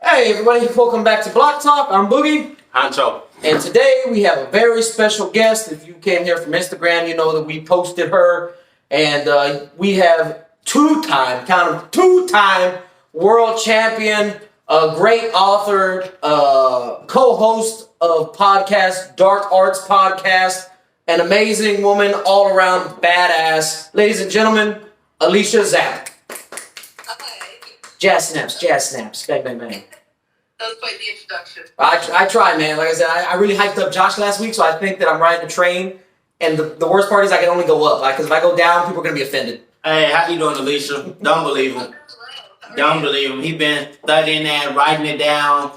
Hey everybody, welcome back to Block Talk. I'm Boogie. Hancho. And today we have a very special guest. If you came here from Instagram, you know that we posted her. And we have two-time world champion, a great author, co-host of podcast, Dark Arts Podcast, an amazing woman, all-around badass. Ladies and gentlemen, Alicia Zapp. Jazz snaps, bang, bang, bang. That was quite the introduction. I tried, man. Like I said, I really hyped up Josh last week, so I think that I'm riding the train. And the worst part is I can only go up. Because if I go down, people are going to be offended. Hey, how you doing, Alicia? Don't believe him. Don't believe him. He been studying that, writing it down,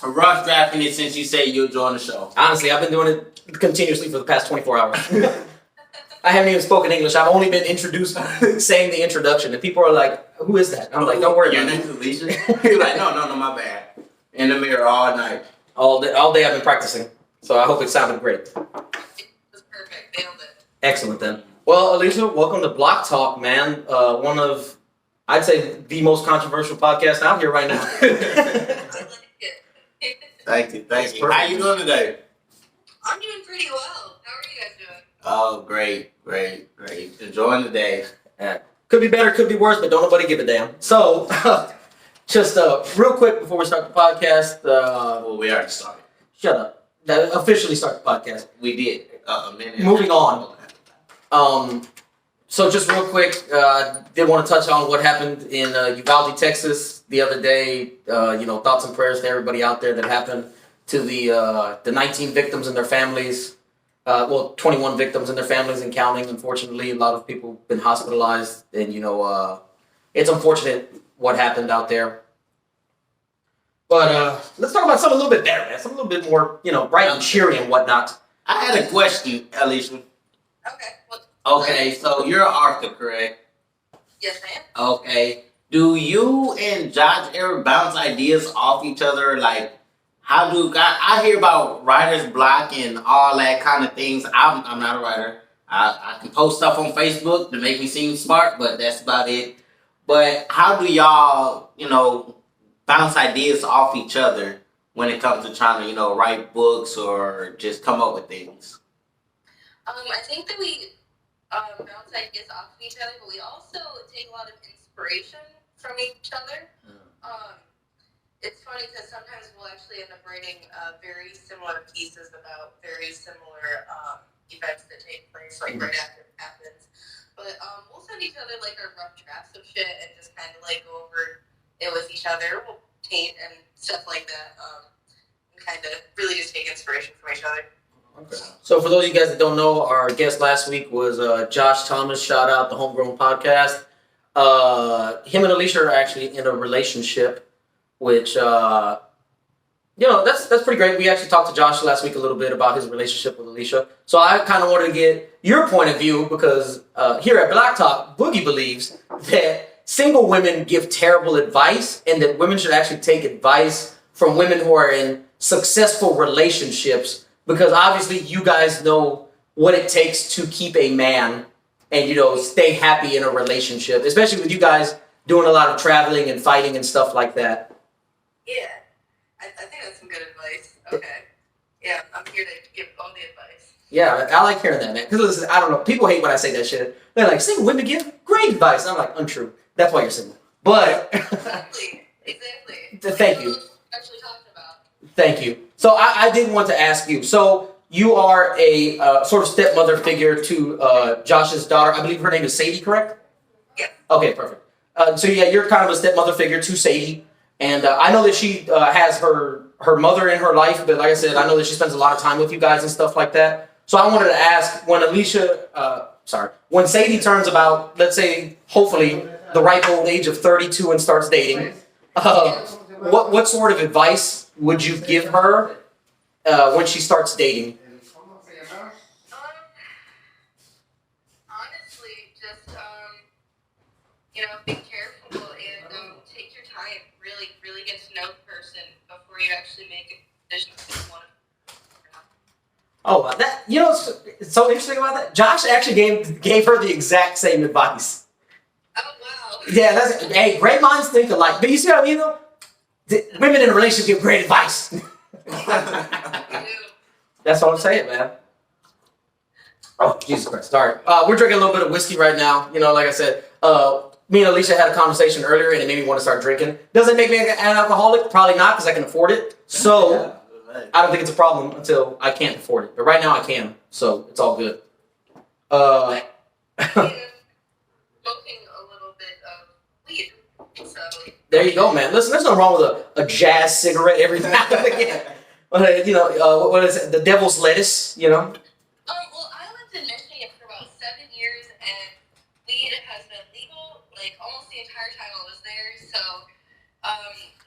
rough drafting it since you said you'll join the show. Honestly, I've been doing it continuously for the past 24 hours. I haven't even spoken English. I've only been introduced, saying the introduction. And people are like, who is that? I'm like, don't worry about it. Your name's Alicia? You're like, no, my bad. In the mirror all night. All day I've been practicing. So I hope it sounded great. It was perfect. Nailed it. Excellent then. Well, Alicia, welcome to Block Talk, man. One of, I'd say, the most controversial podcast out here right now. I like it. Thank you. How you doing today? I'm doing pretty well. How are you guys doing? Oh, great. Enjoying the day. Could be better, could be worse, but don't nobody give a damn. So, just real quick before we start the podcast. Well, we already started. Shut up. Officially start the podcast. We did. A minute. Moving on. So just real quick, did want to touch on what happened in Uvalde, Texas the other day. Thoughts and prayers to everybody out there that happened to the 19 victims and their families. 21 victims and their families and counting. Unfortunately, a lot of people have been hospitalized, and it's unfortunate what happened out there. But let's talk about something a little bit better, man. Something a little bit more, bright and cheery and whatnot. I had a question, Alicia. Okay. Okay, so you're an author, correct? Yes, I am. Okay. Do you and Josh ever bounce ideas off each other? Like, I hear about writer's block and all that kind of things. I'm not a writer. I can post stuff on Facebook to make me seem smart, but that's about it. But how do y'all, bounce ideas off each other when it comes to trying to, write books or just come up with things? I think that we bounce ideas off of each other, but we also take a lot of inspiration from each other. It's funny because sometimes we'll actually end up writing very similar pieces about very similar events that take place, right after it happens. But we'll send each other our rough drafts of shit and just kind of go over it with each other. We'll paint and stuff like that, and kind of really just take inspiration from each other. Okay. So for those of you guys that don't know, our guest last week was Josh Thomas. Shout out the Homegrown Podcast. Him and Alicia are actually in a relationship, which that's pretty great. We actually talked to Josh last week a little bit about his relationship with Alicia. So I kind of wanted to get your point of view because here at Black Talk, Boogie believes that single women give terrible advice and that women should actually take advice from women who are in successful relationships because obviously you guys know what it takes to keep a man and, stay happy in a relationship, especially with you guys doing a lot of traveling and fighting and stuff like that. Yeah, I think that's some good advice. Okay. Yeah, I'm here to give all the advice. Yeah, I like hearing that, man. Because listen, I don't know, people hate when I say that shit. They're like, single women give great advice. And I'm like, untrue. That's why you're single. But Exactly. Thank you. Actually talking about. Thank you. So I did want to ask you. So you are a sort of stepmother figure to Josh's daughter. I believe her name is Sadie, correct? Yeah. Okay, perfect. So yeah, you're kind of a stepmother figure to Sadie. And I know that she has her mother in her life, but like I said, I know that she spends a lot of time with you guys and stuff like that. So I wanted to ask, when Sadie turns about, let's say, hopefully, the ripe old age of 32 and starts dating, what sort of advice would you give her when she starts dating? Honestly, just be careful and take your time. Really get to know the person before you actually make a decision if you want to. Oh, it's so interesting about that. Josh actually gave her the exact same advice. Oh wow. Yeah, hey, great minds think alike. But you see what I mean, though? Women in a relationship give great advice. That's all I'm saying, man. Oh, Jesus Christ. Sorry. We're drinking a little bit of whiskey right now. You know, like I said, me and Alicia had a conversation earlier and it made me want to start drinking. Does it make me an alcoholic? Probably not because I can afford it. So I don't think it's a problem until I can't afford it. But right now I can. So it's all good. Smoking a little bit of weed. So There you go, man. Listen, there's nothing wrong with a jazz cigarette every now and again. You know, what is it? The devil's lettuce, you know? well, I lived in Michigan for about 7 years, and weed has been legal like almost the entire time I was there. So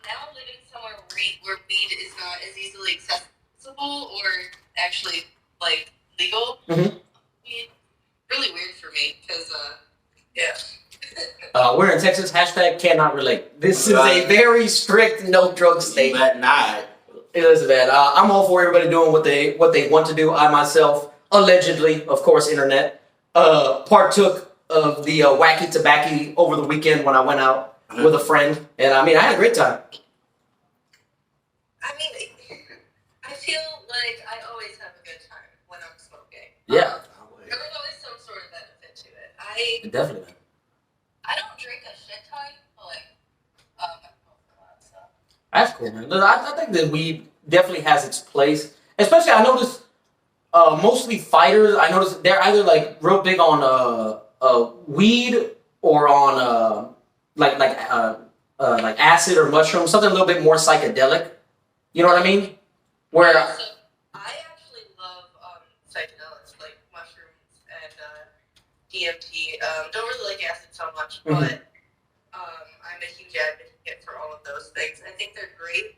now I'm living somewhere where weed is not as easily accessible or actually like legal. Mm-hmm. Really weird for me because yeah. We're in Texas. Hashtag cannot relate. This is a very strict no drug state. But not. It is bad. I'm all for everybody doing what they want to do. I myself, allegedly, of course, internet, partook of the wacky tobacco over the weekend when I went out with a friend, and I mean, I had a great time. I mean, I feel like I always have a good time when I'm smoking. Yeah, There's always some sort of benefit to it. definitely. I don't drink a shit ton, but like, I smoke a lot, so. That's cool, man. Look, I think that weed definitely has its place. Especially, I noticed mostly fighters. I noticed they're either like real big on weed or on like acid or mushroom, something a little bit more psychedelic. You know what I mean? Where So, I actually love psychedelics like mushrooms and DMT. Don't really like acid so much, Mhm. but I'm a huge advocate for all of those things. I think they're great.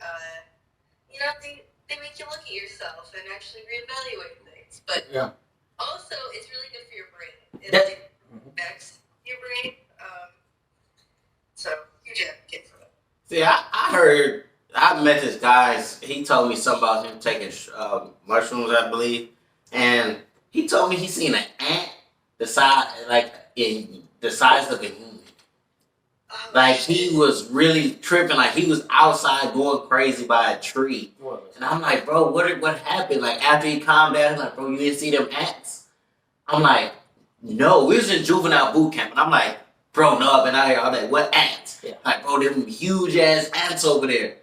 You know, they make you look at yourself and actually reevaluate things. But Yeah. also, it's really good for your brain. It That- like affects your brain. So, huge advocate for that. See, I heard, I met this guy, he told me something about him taking mushrooms, I believe, and he told me he seen an ant the size of a human. Like, he was really tripping, like, he was outside going crazy by a tree. And I'm like, bro, what happened? Like, after he calmed down, he's like, bro, you didn't see them ants? I'm like, no, we was in juvenile boot camp, and I'm like, bro, no, I've been out here all day. What ants? Yeah. Like, bro, them huge ass ants over there.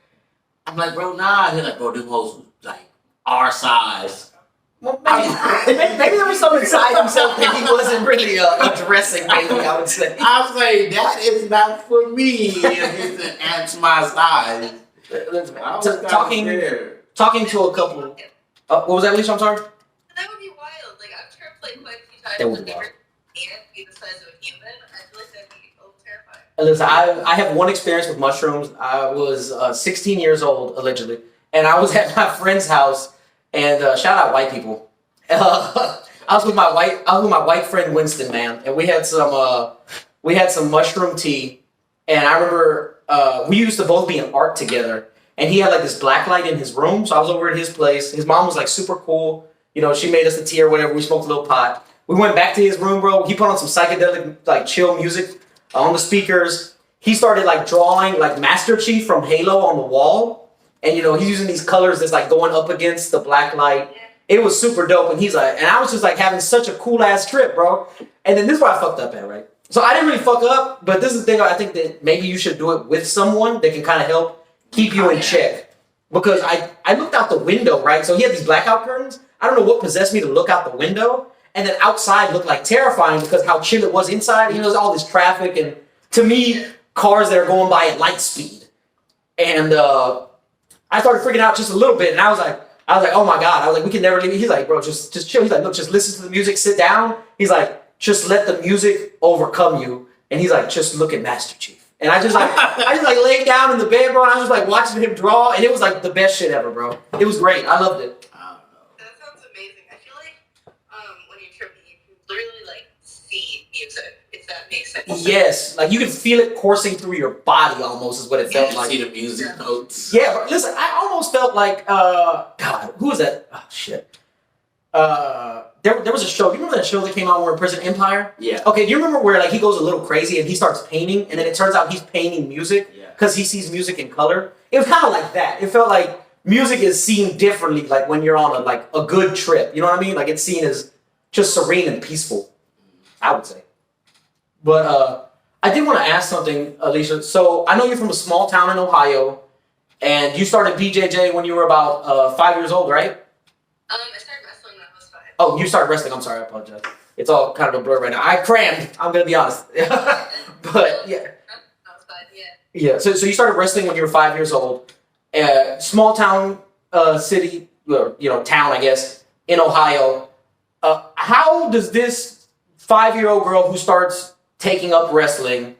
I'm like, bro, nah. He's like, bro, them hoes like our size. Well, maybe there was something inside himself that he wasn't really addressing. Maybe I would say. I was like, that is not for me. If it's an ant my size. I was kinda scared. Talking to a couple. What was that, Alicia? I'm sorry. That would be wild. Like, I've tripped like quite a few times. That would be I've wild. never seen it be the size of a human. I feel like that'd be a little terrifying. Listen, I have one experience with mushrooms. I was 16 years old, allegedly, and I was at my friend's house. And shout out white people. I was with my white friend Winston, man, and we had some mushroom tea. And I remember we used to both be in art together. And he had like this black light in his room, so I was over at his place. His mom was like super cool. You know, she made us the tea or whatever. We smoked a little pot. We went back to his room, bro. He put on some psychedelic, like chill music on the speakers. He started like drawing like Master Chief from Halo on the wall. And you know, he's using these colors that's like going up against the black light. It was super dope. And he's like, and I was just like having such a cool ass trip, bro. And then this is where I fucked up at, right? So I didn't really fuck up, but this is the thing. I think that maybe you should do it with someone that can kind of help keep you in check. Because I looked out the window, right? So he had these blackout curtains. I don't know what possessed me to look out the window. And then outside looked like terrifying because how chill it was inside. You know, there's all this traffic and to me, cars that are going by at light speed. And I started freaking out just a little bit, and I was like, oh my God. I was like, we can never leave. He's like, bro, just chill. He's like, look, just listen to the music, sit down. He's like, just let the music overcome you. And he's like, just look at Master Chief. And I just laid down in the bed, bro, and I was like watching him draw, and it was like the best shit ever, bro. It was great. I loved it. That sounds amazing. I feel like when you're tripping, you can literally like see music, if that makes sense. Yes, like you can feel it coursing through your body almost is what it felt You like. see the music notes. Yeah, but listen, I almost felt like, God, who was that? Oh, shit. There was a show. Do you remember that show that came out where Prison Empire? Yeah. Okay, do you remember where like he goes a little crazy and he starts painting and then it turns out he's painting music? Yeah. because he sees music in color. It was kind of like that. It felt like music is seen differently, like when you're on a good trip. You know what I mean? Like it's seen as just serene and peaceful, I would say. But I did want to ask something, Alicia. So I know you're from a small town in Ohio, and you started BJJ when you were about 5 years old, right? I started wrestling when I was 5. Oh, you started wrestling. I'm sorry, I apologize. It's all kind of a blur right now. I crammed. I'm gonna be honest. But yeah. I was 5, yeah. Yeah. So you started wrestling when you were 5 years old. Small town, city, town, I guess, in Ohio. How does this 5-year-old girl who starts taking up wrestling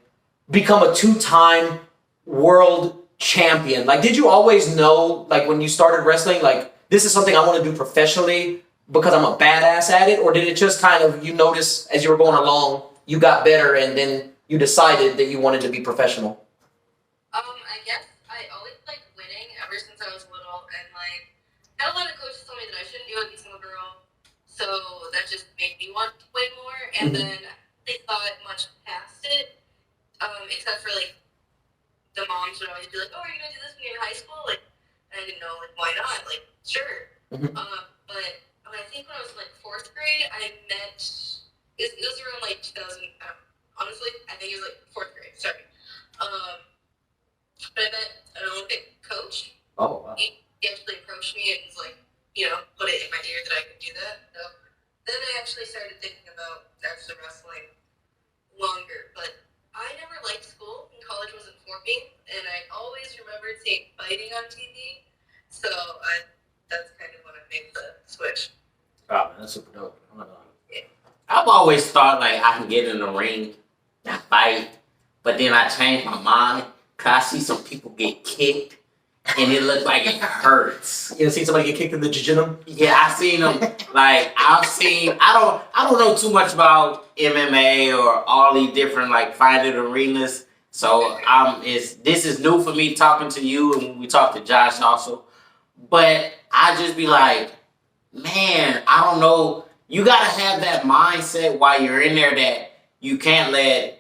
become a 2-time world champion? Like, did you always know, like, when you started wrestling, like, this is something I want to do professionally because I'm a badass at it? Or did it just kind of, you notice as you were going along, you got better and then you decided that you wanted to be professional? I guess I always liked winning ever since I was little, and like, I had a lot of coaches tell me that I shouldn't do it because I'm a girl, so that just made me want to win more, and then they thought much past it, except for like, the moms would always be like, oh, are you gonna do this when you're in high school? Like, I didn't know, like, why not? Like, sure. But I think when I was like 4th grade, I met, it was around like 2000, honestly, I think it was like 4th grade, sorry. But I met an Olympic coach. Oh, wow. He actually approached me and was like, put it in my ear that I could do that. So then I actually started thinking about actually wrestling longer. But I never liked school, and college wasn't for me. And I always remembered seeing fighting on TV. So that's kind of when I made the switch. Oh, man, that's super dope. Oh, my God. Yeah. I've always thought like I can get in the ring and fight, but then I changed my mind because I see some people get kicked and it looks like it hurts. You ever seen somebody get kicked in the gym? Yeah, I've seen them. Like I don't know too much about MMA or all these different like fighting arenas. So this is new for me talking to you, and when we talk to Josh also. But I just be like, man, I don't know. You gotta have that mindset while you're in there that you can't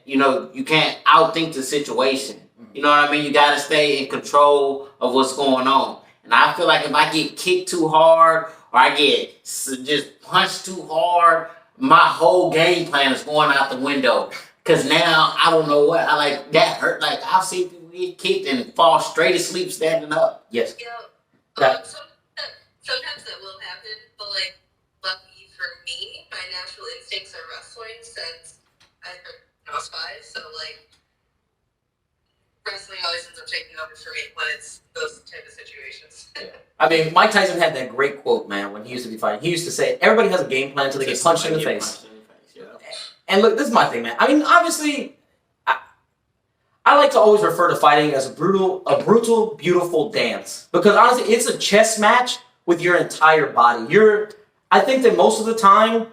you can't outthink the situation. You know what I mean? You gotta stay in control of what's going on. And I feel like if I get kicked too hard or I get just punched too hard, my whole game plan is going out the window. Cause now I don't know what that hurt. Like I've seen people get kicked and fall straight asleep standing up. Yes. Yeah. Sometimes that will happen, but like, lucky for me, my natural instincts are wrestling since I was 5. So like, wrestling always ends up taking over for me when it's those type of situations. I mean, Mike Tyson had that great quote, man, when he used to be fighting. He used to say, everybody has a game plan until they get punched in the face. And look, this is my thing, man. I mean, obviously, I like to always refer to fighting as a brutal, beautiful dance. Because honestly, it's a chess match with your entire body. I think that most of the time,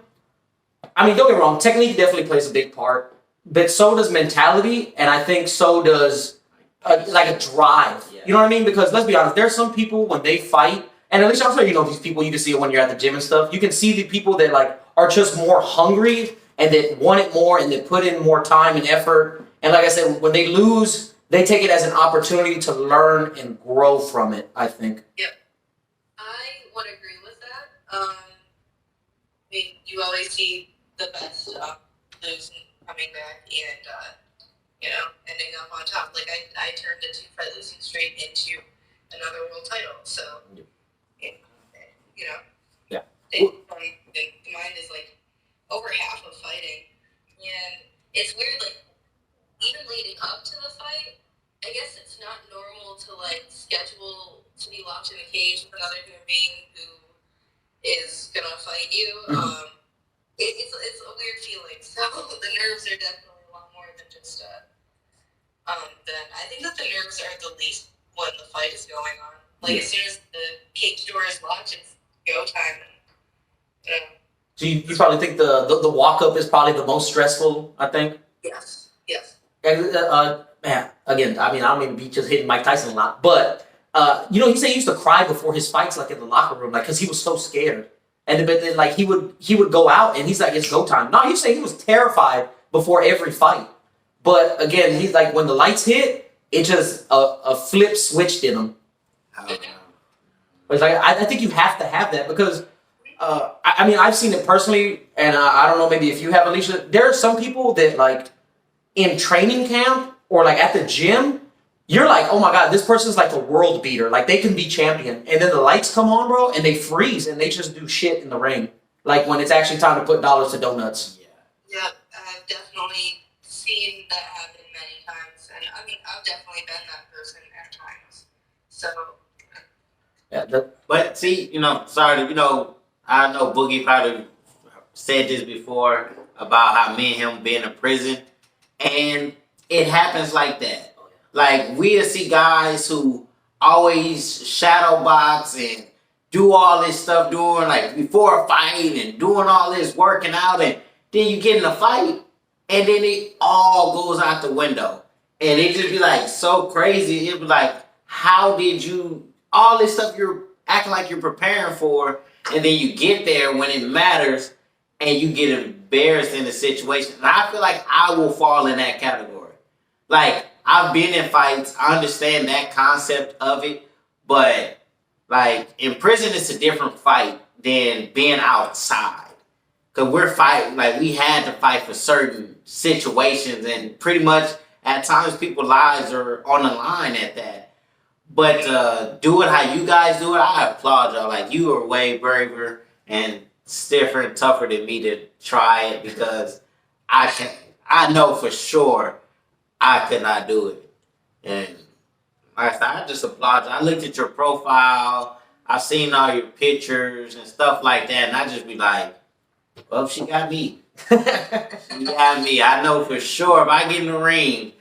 I mean, don't get me wrong, technique definitely plays a big part. But so does mentality, and I think so does a drive. Yeah. You know what I mean? Because let's be honest, there's some people when they fight, and at least I'm sure you know these people, you can see it when you're at the gym and stuff. You can see the people that like are just more hungry and that want it more and that put in more time and effort. And like I said, when they lose, they take it as an opportunity to learn and grow from it, I think. Yep. I would agree with that. I mean, you always see the best lose coming back and, ending up on top. Like, I turned a 2-fight losing streak into another world title. So, Yeah. Mine is, like, over half of fighting. And it's weird, like, even leading up to the fight, I guess it's not normal to, like, schedule to be locked in a cage with another human being who is gonna fight you. It's a weird feeling. So the nerves are definitely a lot more than just then I think that the nerves are the least when the fight is going on. Like as soon as the cage door is locked, it's go time. And, So you probably think the walk up is probably the most stressful, I think? Yes. Yes. And, man, again, I mean, I don't mean to be just hitting Mike Tyson a lot, but he said he used to cry before his fights, like in the locker room, like because he was so scared. And but then like he would go out and he's like, it's go time. No, you say he was terrified before every fight. But again, he's like, when the lights hit, it just a flip switched in them. It's like I think you have to have that because I mean I've seen it personally, and I don't know maybe if you have, Alicia. There are some people that like in training camp or like at the gym, you're like, oh my god, this person's like a world beater, like they can be champion, and then the lights come on, bro, and they freeze and they just do shit in the ring, like when it's actually time to put dollars to donuts. Yeah, I've definitely seen that happen many times, and I mean I've definitely been that person at times. So. Yeah, But see, sorry, I know Boogie probably said this before about how me and him being in prison, and it happens like that. Like we'll see guys who always shadow box and do all this stuff doing like before a fight and doing all this working out, and then you get in a fight and then it all goes out the window, and it just be like so crazy. It be like, how did you all this stuff you're acting like you're preparing for, and then you get there when it matters and you get embarrassed in the situation. And I feel like I will fall in that category. Like I've been in fights, I understand that concept of it, but like in prison it's a different fight than being outside. Cause we're fighting, like we had to fight for certain situations, and pretty much at times people's lives are on the line at that. But do it how you guys do it, I applaud y'all. Like you are way braver and stiffer and tougher than me to try it, because I know for sure I could not do it. And like I said, I just applaud you. I looked at your profile, I've seen all your pictures and stuff like that, and I just be like, well, she got me. She got me. I know for sure if I get in the ring,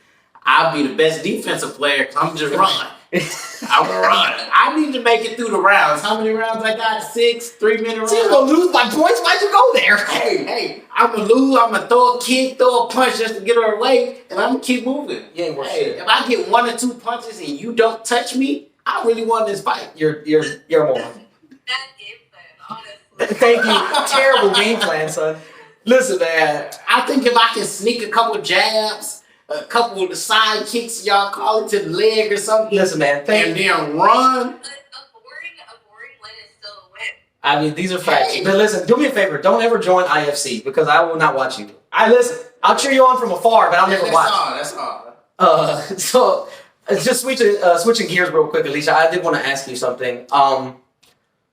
I'll be the best defensive player because I'm just running. I'm running. I need to make it through the rounds. How many rounds I got? 6 3-minute rounds. you're gonna lose by points. Why'd you go there? Hey, I'm gonna lose. I'm gonna throw a kick, throw a punch just to get her away, and I'm gonna keep moving. You ain't worth Hey, shit. if I get 1 or 2 punches and you don't touch me, I really won this fight. You're a moron. Bad game plan, honestly. Thank you. Terrible game plan, son. Listen, man. I think if I can sneak a couple jabs, a couple of the side kicks, y'all call it, to the leg or something, Listen, man. and then run. But a boring win is still a win. I mean, these are facts. Hey. But listen, do me a favor. Don't ever join IFC because I will not watch you. I'll cheer you on from afar, but I'll never watch. That's all. So just switching gears real quick, Alicia. I did want to ask you something.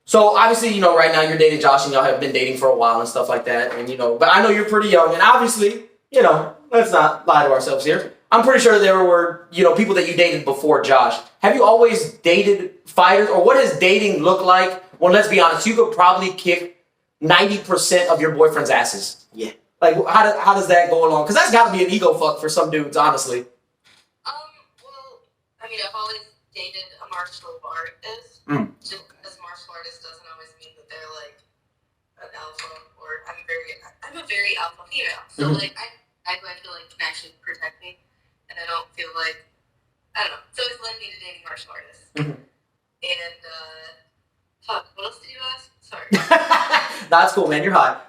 So obviously, right now you're dating Josh, and y'all have been dating for a while and stuff like that, and but I know you're pretty young, and obviously, let's not lie to ourselves here. I'm pretty sure there were, people that you dated before Josh. Have you always dated fighters, or what does dating look like? Well, let's be honest, you could probably kick 90% of your boyfriend's asses. Yeah. Like, how does that go along? Because that's got to be an ego fuck for some dudes, honestly. Well, I mean, I've always dated a martial artist. Just because martial artist doesn't always mean that they're like an alpha, or I'm a very alpha female. So like I feel like can actually protect me, and I don't feel like, I don't know. So it's led me to dating martial artists. And fuck, what else did you ask? Sorry. That's cool, man. You're hot.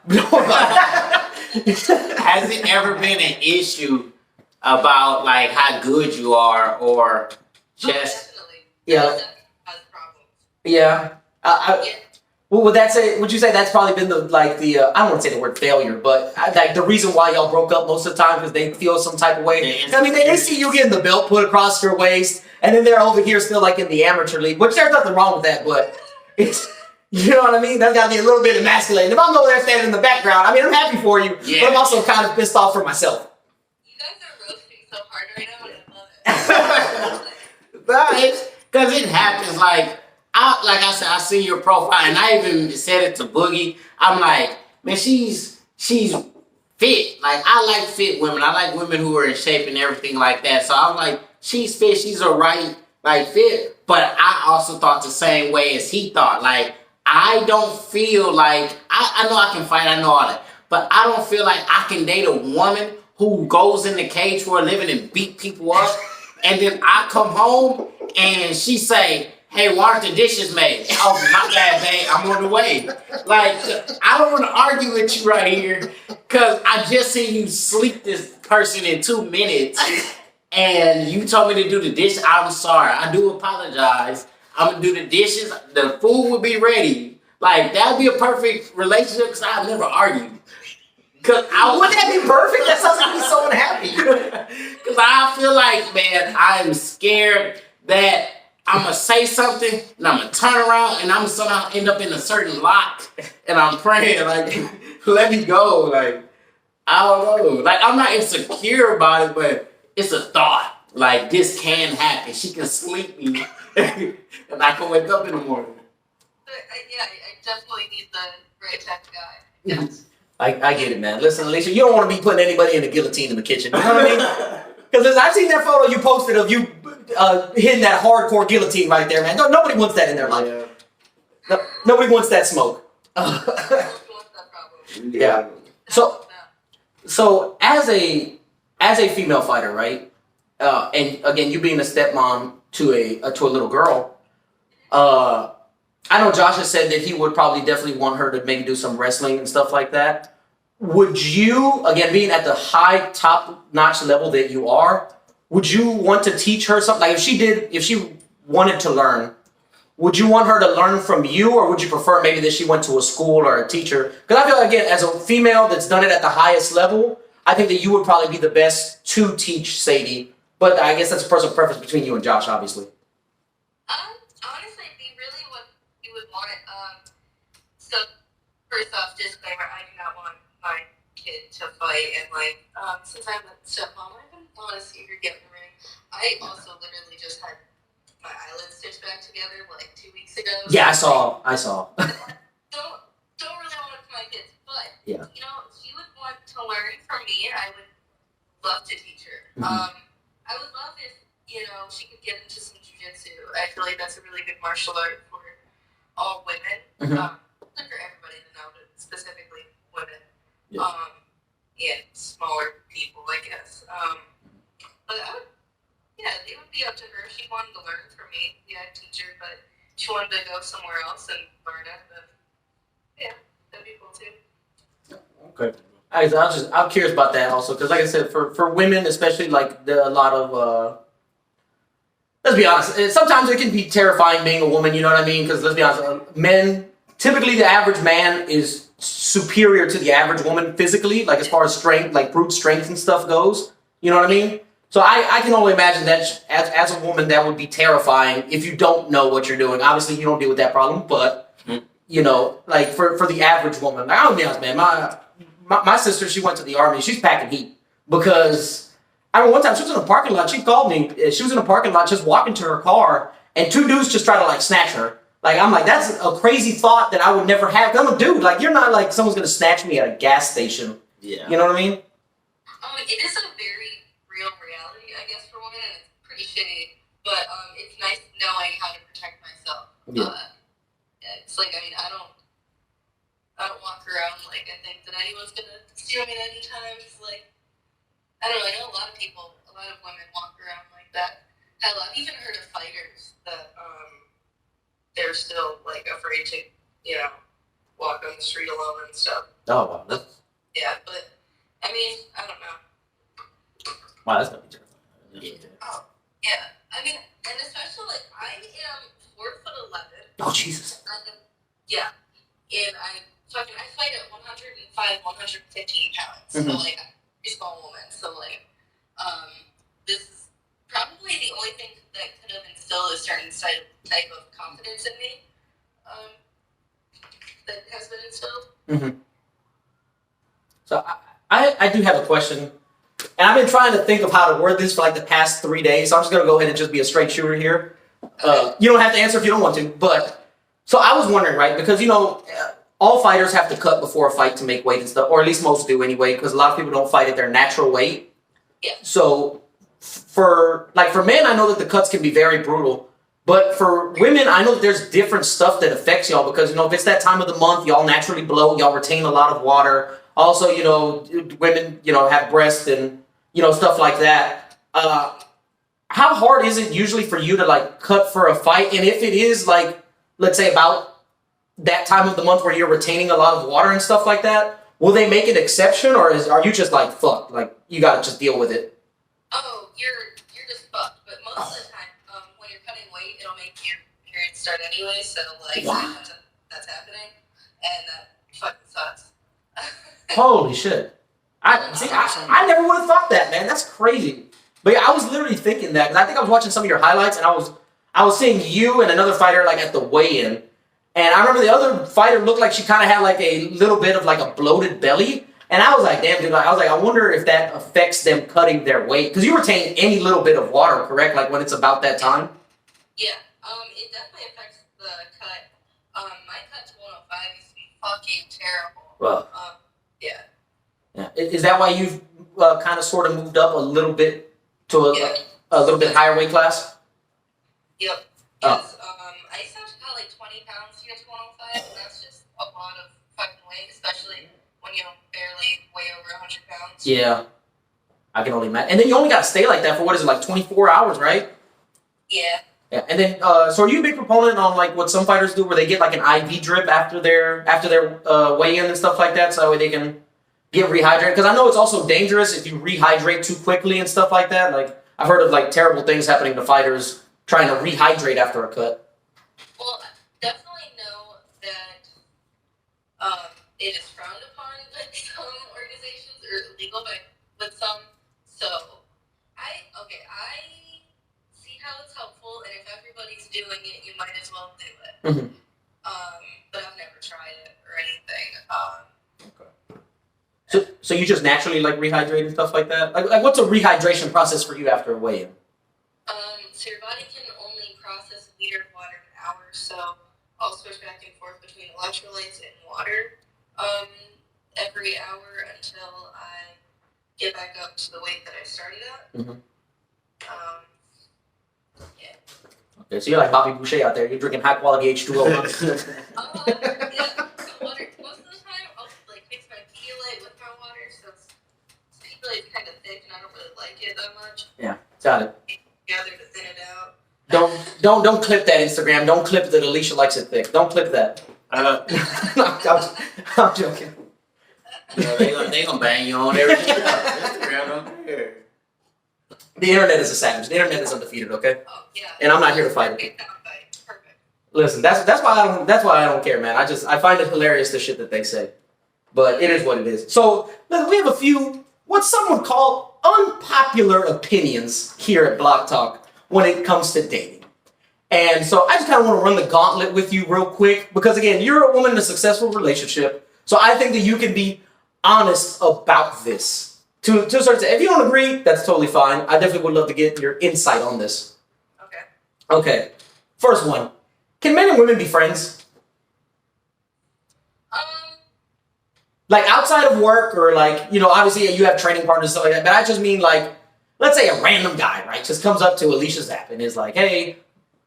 Has it ever been an issue about like how good you are, or just Definitely. Yeah. Has problems. Yeah. Well, would you say that's probably been I don't want to say the word failure, but like the reason why y'all broke up most of the time because they feel some type of way? I mean, they see you getting the belt put across your waist, and then they're over here still like in the amateur league, which there's nothing wrong with that, but it's, you know what I mean? That's got to be a little bit emasculating. If I'm over there standing in the background, I mean, I'm happy for you, but I'm also kind of pissed off for myself. You guys are roasting so hard right now, and I love it. But because it happens, like I said, I see your profile, and I even said it to Boogie. I'm like, man, she's fit. Like I like fit women. I like women who are in shape and everything like that. So I'm like, she's fit. She's a right like fit. But I also thought the same way as he thought. Like I don't feel like I know I can fight. I know all that, but I don't feel like I can date a woman who goes in the cage for a living and beat people up, and then I come home and she say, hey, why aren't the dishes made? Oh, my bad, babe. I'm on the way. Like, I don't want to argue with you right here because I just seen you sleep this person in 2 minutes. and you told me to do the dish, I'm sorry. I do apologize. I'm gonna do the dishes. The food will be ready. Like that would be a perfect relationship because I've never argued. Cause Wouldn't that be perfect? That sounds like he's so unhappy. Cause I feel like, man, I'm scared that I'm gonna say something and I'm gonna turn around and I'm gonna somehow end up in a certain lock and I'm praying like, let me go. Like I don't know. Like I'm not insecure about it, but it's a thought. Like this can happen. She can sleep me and I can wake up in the morning. Yeah, I definitely need the right type of guy. Yes. I get it, man. Listen, Alicia, you don't want to be putting anybody in a guillotine in the kitchen. You know what I mean? Because I've seen that photo you posted of you hitting that hardcore guillotine right there, man. Nobody wants that in their life. Yeah. Nobody wants that smoke. Yeah. So as a female fighter, right? And again, you being a stepmom to a little girl, I know Josh has said that he would probably definitely want her to maybe do some wrestling and stuff like that. Would you, again, being at the high top-notch level that you are, would you want to teach her something? Like if she wanted to learn, would you want her to learn from you, or would you prefer maybe that she went to a school or a teacher? Because I feel like, again, as a female that's done it at the highest level, I think that you would probably be the best to teach Sadie. But I guess that's a personal preference between you and Josh, obviously. Honestly, it'd be really what you would want it. So first off, disclaimer: I do not want my kid to fight, and since I'm a stepmom, I don't want to see her get in the ring. I also literally just had my eyelids stitched back together 2 weeks ago. Yeah, I saw. don't really want it for my kids, but Yeah. She would want to learn from me. I would love to teach her. Mm-hmm. I would love if she could get into some jiu-jitsu. I feel like that's a really good martial art for all women. Mm-hmm. For everybody to know, but specifically women. Yeah. And smaller people, I guess. But it would be up to her. If she wanted to learn from me, I'd teach her, but if she wanted to go somewhere else and learn it, then that'd be cool too. Okay. I'm curious about that also, because like I said, for women, especially a lot of let's be honest, sometimes it can be terrifying being a woman. You know what I mean? Because let's be honest, men, typically the average man is superior to the average woman physically, as far as strength, brute strength and stuff goes. You know what I mean? So I can only imagine that as a woman, that would be terrifying if you don't know what you're doing. Obviously, you don't deal with that problem, but for the average woman, I'll be honest, man, my sister, she went to the army. She's packing heat because I remember one time she was in a parking lot. She called me. She was in a parking lot just walking to her car, and two dudes just try to snatch her. I'm like, that's a crazy thought that I would never have. I'm a dude. You're not someone's gonna snatch me at a gas station. Yeah. You know what I mean? It is a very real reality, I guess, for women, and it's pretty shitty. But it's nice knowing how to protect myself. Yeah. It's I don't walk around I think that anyone's gonna steal me at any time. It's I don't know. I know a lot of women walk around like that. Hell, I've even heard of fighters that they're still afraid to walk on the street alone and stuff. Oh wow. Yeah, but I don't know. Wow, that's gonna be terrifying. Oh, yeah. And especially I am 4'11". Oh Jesus. Yeah, and I fight at 105, 115 pounds. Mm-hmm. So I'm a small woman. So this is probably the only thing that could have instilled a certain type of confidence in me. That has been instilled. Mm-hmm. So I do have a question, and I've been trying to think of how to word this for the past 3 days. So I'm just gonna go ahead and just be a straight shooter here. You don't have to answer if you don't want to, but so I was wondering, right? Because all fighters have to cut before a fight to make weight and stuff, or at least most do anyway. Because a lot of people don't fight at their natural weight. Yeah. So for men, I know that the cuts can be very brutal. But for women, I know that there's different stuff that affects y'all because, if it's that time of the month, y'all naturally bloat, y'all retain a lot of water. Also, women, have breasts and, stuff like that. How hard is it usually for you to cut for a fight? And if it is let's say about that time of the month where you're retaining a lot of water and stuff like that, will they make an exception or are you just fuck, you gotta just deal with it? Oh, you're most of the time, when you're cutting weight, it'll make your period start anyway. So like, Wow. that's happening, and that fucking sucks. Holy shit! I never would have thought that, man. That's crazy. But yeah, I was literally thinking that because I think I was watching some of your highlights, and I was seeing you and another fighter like at the weigh-in, and I remember the other fighter looked like she kind of had like a little bit of like a bloated belly, and I was like, damn, dude. I was like, I wonder if that affects them cutting their weight because you retain any little bit of water, correct? Like when it's about that time. Yeah. It definitely affects the cut. My cut to 105 used to be fucking terrible. Well, Yeah. yeah. Is that why you've kind of sort of moved up a little bit to Yeah. a little bit higher weight class? Yep. Oh. Because I used to have to cut like 20 pounds to get to 105, and that's just a lot of fucking weight, especially when you barely weigh over 100 pounds. Yeah. I can only imagine. And then you only got to stay like that for what is it, like 24 hours, right? Yeah. Yeah. And then, so are you a big proponent on like what some fighters do, where they get like an IV drip after their weigh-in and stuff like that, so that way they can get rehydrated? Because I know it's also dangerous if you rehydrate too quickly and stuff like that. Like I've heard of like terrible things happening to fighters trying to rehydrate after a cut. Well, definitely know that it is frowned upon by some organizations, or illegal with some. So, I see how it's helpful, and if everybody's doing it, you might as well do it. Mhm. But I've never tried it or anything. So you just naturally like rehydrate and stuff like that? Like what's a rehydration process for you after a weigh-in? So your body can only process a liter of water an hour, so I'll switch back and forth between electrolytes and water every hour until I get back up to the weight that I started at. Mhm. Yeah. Okay, so you're like Bobby Boucher out there. You're drinking high quality H2O. Yeah. Most of the time, I'll like mix my Pedialyte with my water, so Pedialyte's kind of thick, and I don't really like it that much. Yeah, got it. Together to thin it out. Don't clip that Instagram. Don't clip that Alicia likes it thick. Don't clip that. I'm joking. They gonna bang you on everything. Instagram don't care. The internet is a savage. The internet is undefeated. Okay. Oh yeah. And I'm not here to fight it. Perfect. Listen, that's why I don't care, man. I find it hilarious the shit that they say, but it is what it is. So listen, we have a few what some would call unpopular opinions here at Block Talk when it comes to dating. And so I just kind of want to run the gauntlet with you real quick because again, you're a woman in a successful relationship, so I think that you can be honest about this. To a certain extent. If you don't agree, that's totally fine. I definitely would love to get your insight on this. Okay. Okay. First one. Can men and women be friends? Like outside of work or like, obviously you have training partners and stuff like that, but I just mean like, let's say a random guy, right, just comes up to Alicia's app and is like, hey,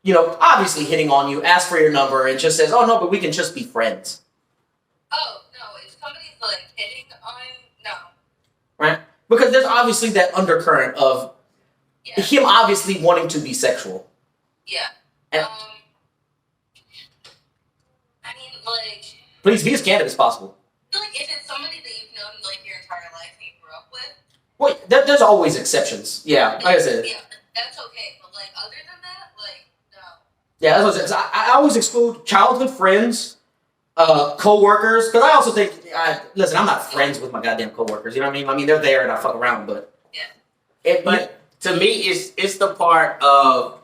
obviously hitting on you, asks for your number and just says, oh no, but we can just be friends. Oh, no, if somebody's like hitting on, no. Right? Because there's obviously that undercurrent of him obviously wanting to be sexual. Yeah. And, I mean, like... Please be as candid as possible. I feel like if it's somebody that you've known like your entire life and you grew up with... Well, there's always exceptions. Yeah, like I said. Yeah, that's okay. But like, other than that, like, no. Yeah, that's what I said. I always exclude childhood friends, co-workers, because I also think, listen, I'm not friends with my goddamn co-workers, you know what I mean? I mean, they're there and I fuck around, but... Yeah. But to me, it's the part of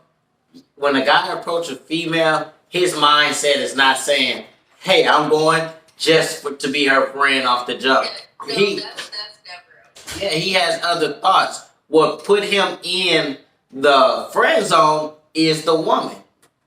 when a guy approaches a female, his mindset is not saying, hey, I'm going just to be her friend off the jump. Yeah, no, that's never okay. Yeah, he has other thoughts. What put him in the friend zone is the woman.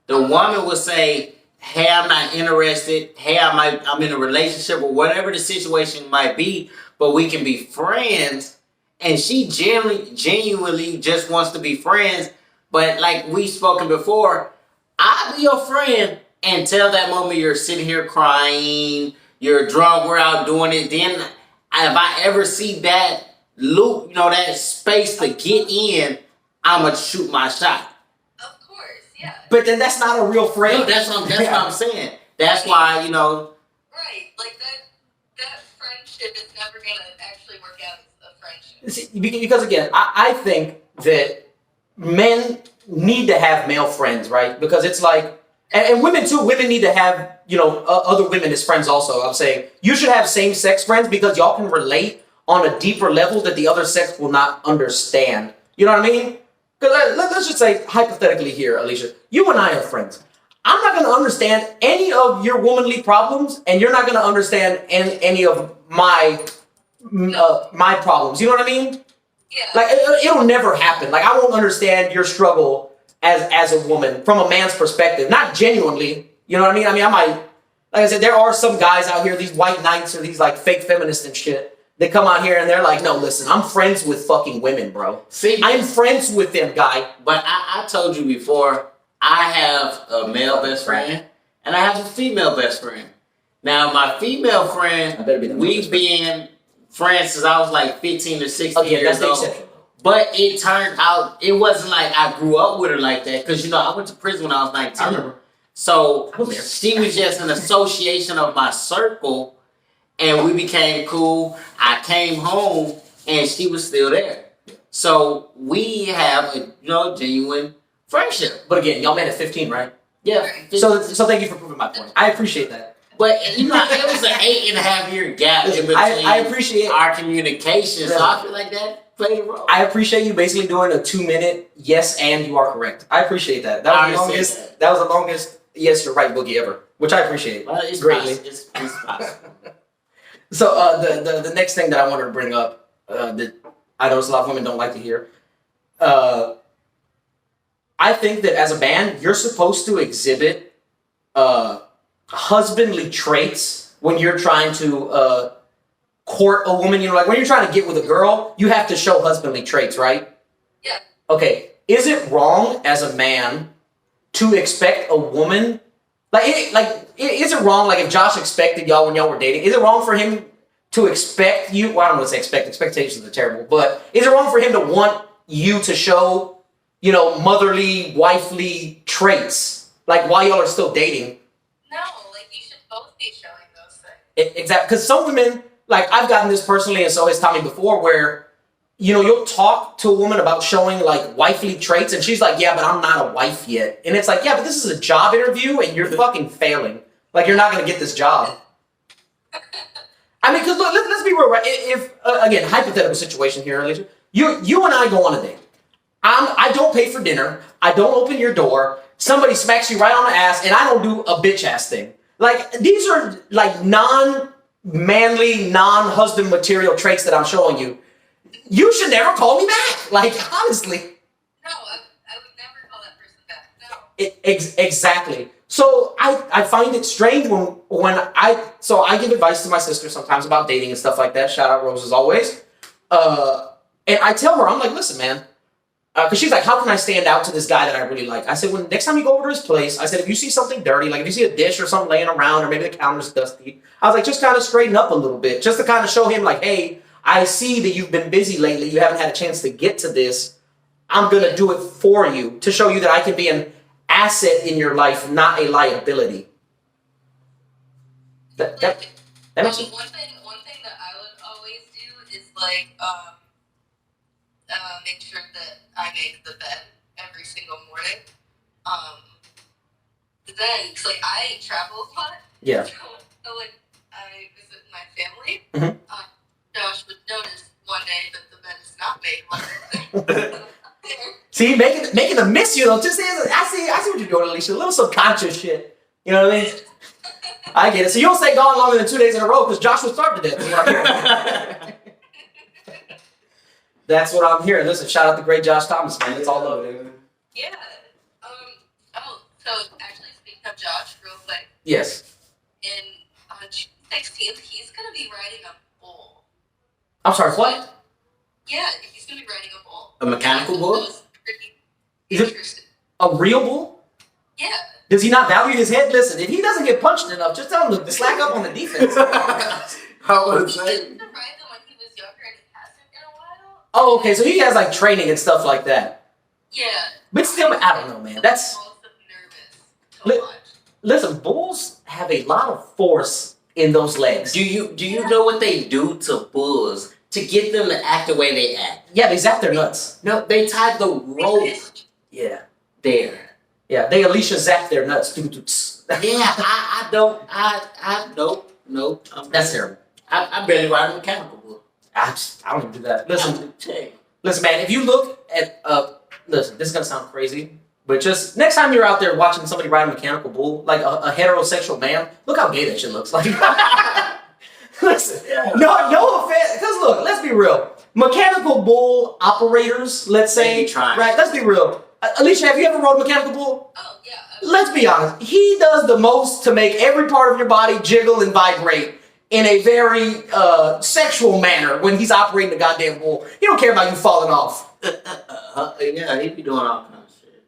The woman will say, hey, I'm not interested. Hey, I'm in a relationship or whatever the situation might be, but we can be friends. And she genuinely just wants to be friends. But like we've spoken before, I'll be your friend until that moment you're sitting here crying, you're drunk, we're out doing it. Then if I ever see that loop, that space to get in, I'm going to shoot my shot. Of course, yeah. But then that's not a real friend. No, that's what I'm saying. That's why, Right, like that friendship is never going to actually work out as a friendship. See, because again, I think that men need to have male friends, right? Because it's like, and women too. Women need to have, other women as friends. Also, I'm saying you should have same-sex friends because y'all can relate on a deeper level that the other sex will not understand. You know what I mean? Because let's just say hypothetically here, Alicia, you and I are friends. I'm not going to understand any of your womanly problems, and you're not going to understand any of my problems. You know what I mean? Yeah. Like it'll never happen. Like I won't understand your struggle as a woman from a man's perspective, not genuinely. You know what I mean? I might, like I said, there are some guys out here, these white knights or these like fake feminists and shit. They come out here and they're like, no, listen, I'm friends with fucking women, bro. See, I'm friends with them, guy. But I told you before, I have a male best friend and I have a female best friend. Now, my female friend, we've been friends since I was like 15 or 16 years old. But it turned out, it wasn't like I grew up with her like that. Because, I went to prison when I was 19. I remember. So she was just an association of my circle. And we became cool. I came home and she was still there. So we have a genuine friendship. But again, y'all met at 15, right? Yeah. So thank you for proving my point. I appreciate that. But it was an 8.5 year gap in between I appreciate our communication. So I feel like that played a role. I appreciate you basically doing a 2-minute yes and you are correct. I appreciate that. That was the longest yes you're right boogie ever, which I appreciate it's greatly. It's possible. So the next thing that I wanted to bring up that I notice a lot of women don't like to hear. I think that as a man, you're supposed to exhibit husbandly traits when you're trying to court a woman. Like when you're trying to get with a girl, you have to show husbandly traits, right? Yeah. Okay. Is it wrong as a man to expect a woman? Is it wrong, like if Josh expected y'all when y'all were dating, is it wrong for him to expect you, well, I don't want to say expect, expectations are terrible, but is it wrong for him to want you to show, motherly, wifely traits, like while y'all are still dating? No, like you should both be showing those things. Exactly, because some women, like I've gotten this personally, and so has Tommy before, where, you'll talk to a woman about showing like wifely traits, and she's like, yeah, but I'm not a wife yet. And it's like, yeah, but this is a job interview, and you're fucking failing. Like, you're not going to get this job. I mean, because look, let's be real, right? If again, hypothetical situation here, Alicia, you and I go on a date. I don't pay for dinner. I don't open your door. Somebody smacks you right on the ass, and I don't do a bitch ass thing. Like, these are like non-manly, non-husband material traits that I'm showing you. You should never call me back. Like, honestly. No, I would never call that person back. No. Exactly. So I find it strange when I give advice to my sister sometimes about dating and stuff like that. Shout out Rose as always. And I tell her, I'm like, listen, man. Because she's like, how can I stand out to this guy that I really like? I said, when next time you go over to his place, I said, if you see something dirty, like if you see a dish or something laying around, or maybe the counter's dusty, I was like, just kind of straighten up a little bit. Just to kind of show him like, hey, I see that you've been busy lately. You haven't had a chance to get to this. I'm going to do it for you to show you that I can be an asset in your life, not a liability. That makes sense. One thing that I would always do is like make sure that I make the bed every single morning. Then, cause like I travel a lot. Yeah. So like I visit my family. Mm-hmm. Josh would notice one day that the bed is not made. See, making them miss you though. Just I see what you're doing, Alicia. A little subconscious shit. You know what I mean? I get it. So you don't stay gone longer than 2 days in a row because Josh was starved to death. Is what I'm hearing. That's what I'm hearing. Listen, shout out to great Josh Thomas, man. It's all love, dude. Yeah. So actually, speaking of Josh, real quick. Yes. On June 16th, he's gonna be riding a bull. I'm sorry. What? Yeah, he's gonna be riding a bull. A mechanical bull? Is it a real bull? Yeah. Does he not value his head? Listen, if he doesn't get punched enough, just tell him to slack up on the defense. How was He that? used to ride them when he was younger, and he hasn't in a while. Oh, okay. So he has like training and stuff like that. Yeah. But still, I don't know, man. That's I'm also nervous to watch. listen. Bulls have a lot of force in those legs. Do you know what they do to bulls to get them to act the way they act? Yeah, they zap their nuts. No, they tie the rope. Yeah. there. Yeah, they Alicia zap their nuts. Yeah, I nope. That's terrible. I barely ride a mechanical bull. I don't even do that. Listen, Listen, listen, man. If you look at listen, this is gonna sound crazy, but just next time you're out there watching somebody ride a mechanical bull, like a heterosexual man, look how gay that shit looks. Like, listen, no offense, because look, let's be real. Mechanical bull operators, let's say, right? Let's be real. Alicia, have you ever rode a mechanical bull? Oh, yeah. Let's be honest. He does the most to make every part of your body jiggle and vibrate in a very sexual manner when he's operating the goddamn bull. He don't care about you falling off. yeah, he be doing all kinds of shit.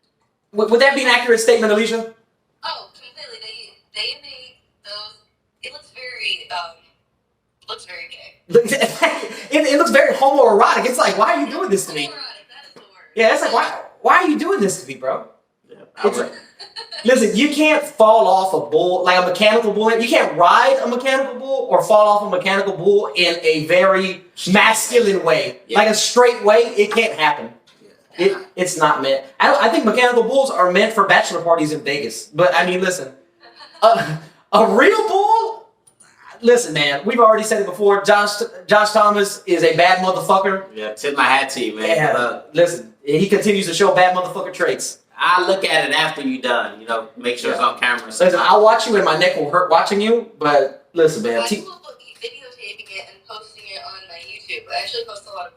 Would that be an accurate statement, Alicia? Oh, completely. They made those. It looks very gay. It looks very homoerotic. It's like, why are you doing this to me? Homoerotic, that is the word. Yeah, it's like, why are you doing this to me, bro? Yeah, Listen, you can't fall off a bull, like a mechanical bull. You can't ride a mechanical bull or fall off a mechanical bull in a very masculine way. Yeah. Like a straight way, it can't happen. Yeah. It's not meant. I think mechanical bulls are meant for bachelor parties in Vegas. But I mean, listen, a real bull? Listen, man, we've already said it before. Josh Thomas is a bad motherfucker. Yeah, tip my hat to you, man. Yeah, listen, he continues to show bad motherfucker traits. I look at it after you're done. Make sure it's on camera. Listen, I'll watch you and my neck will hurt watching you. But listen, man. I will be videotaping it and posting it on my YouTube. I actually post a lot of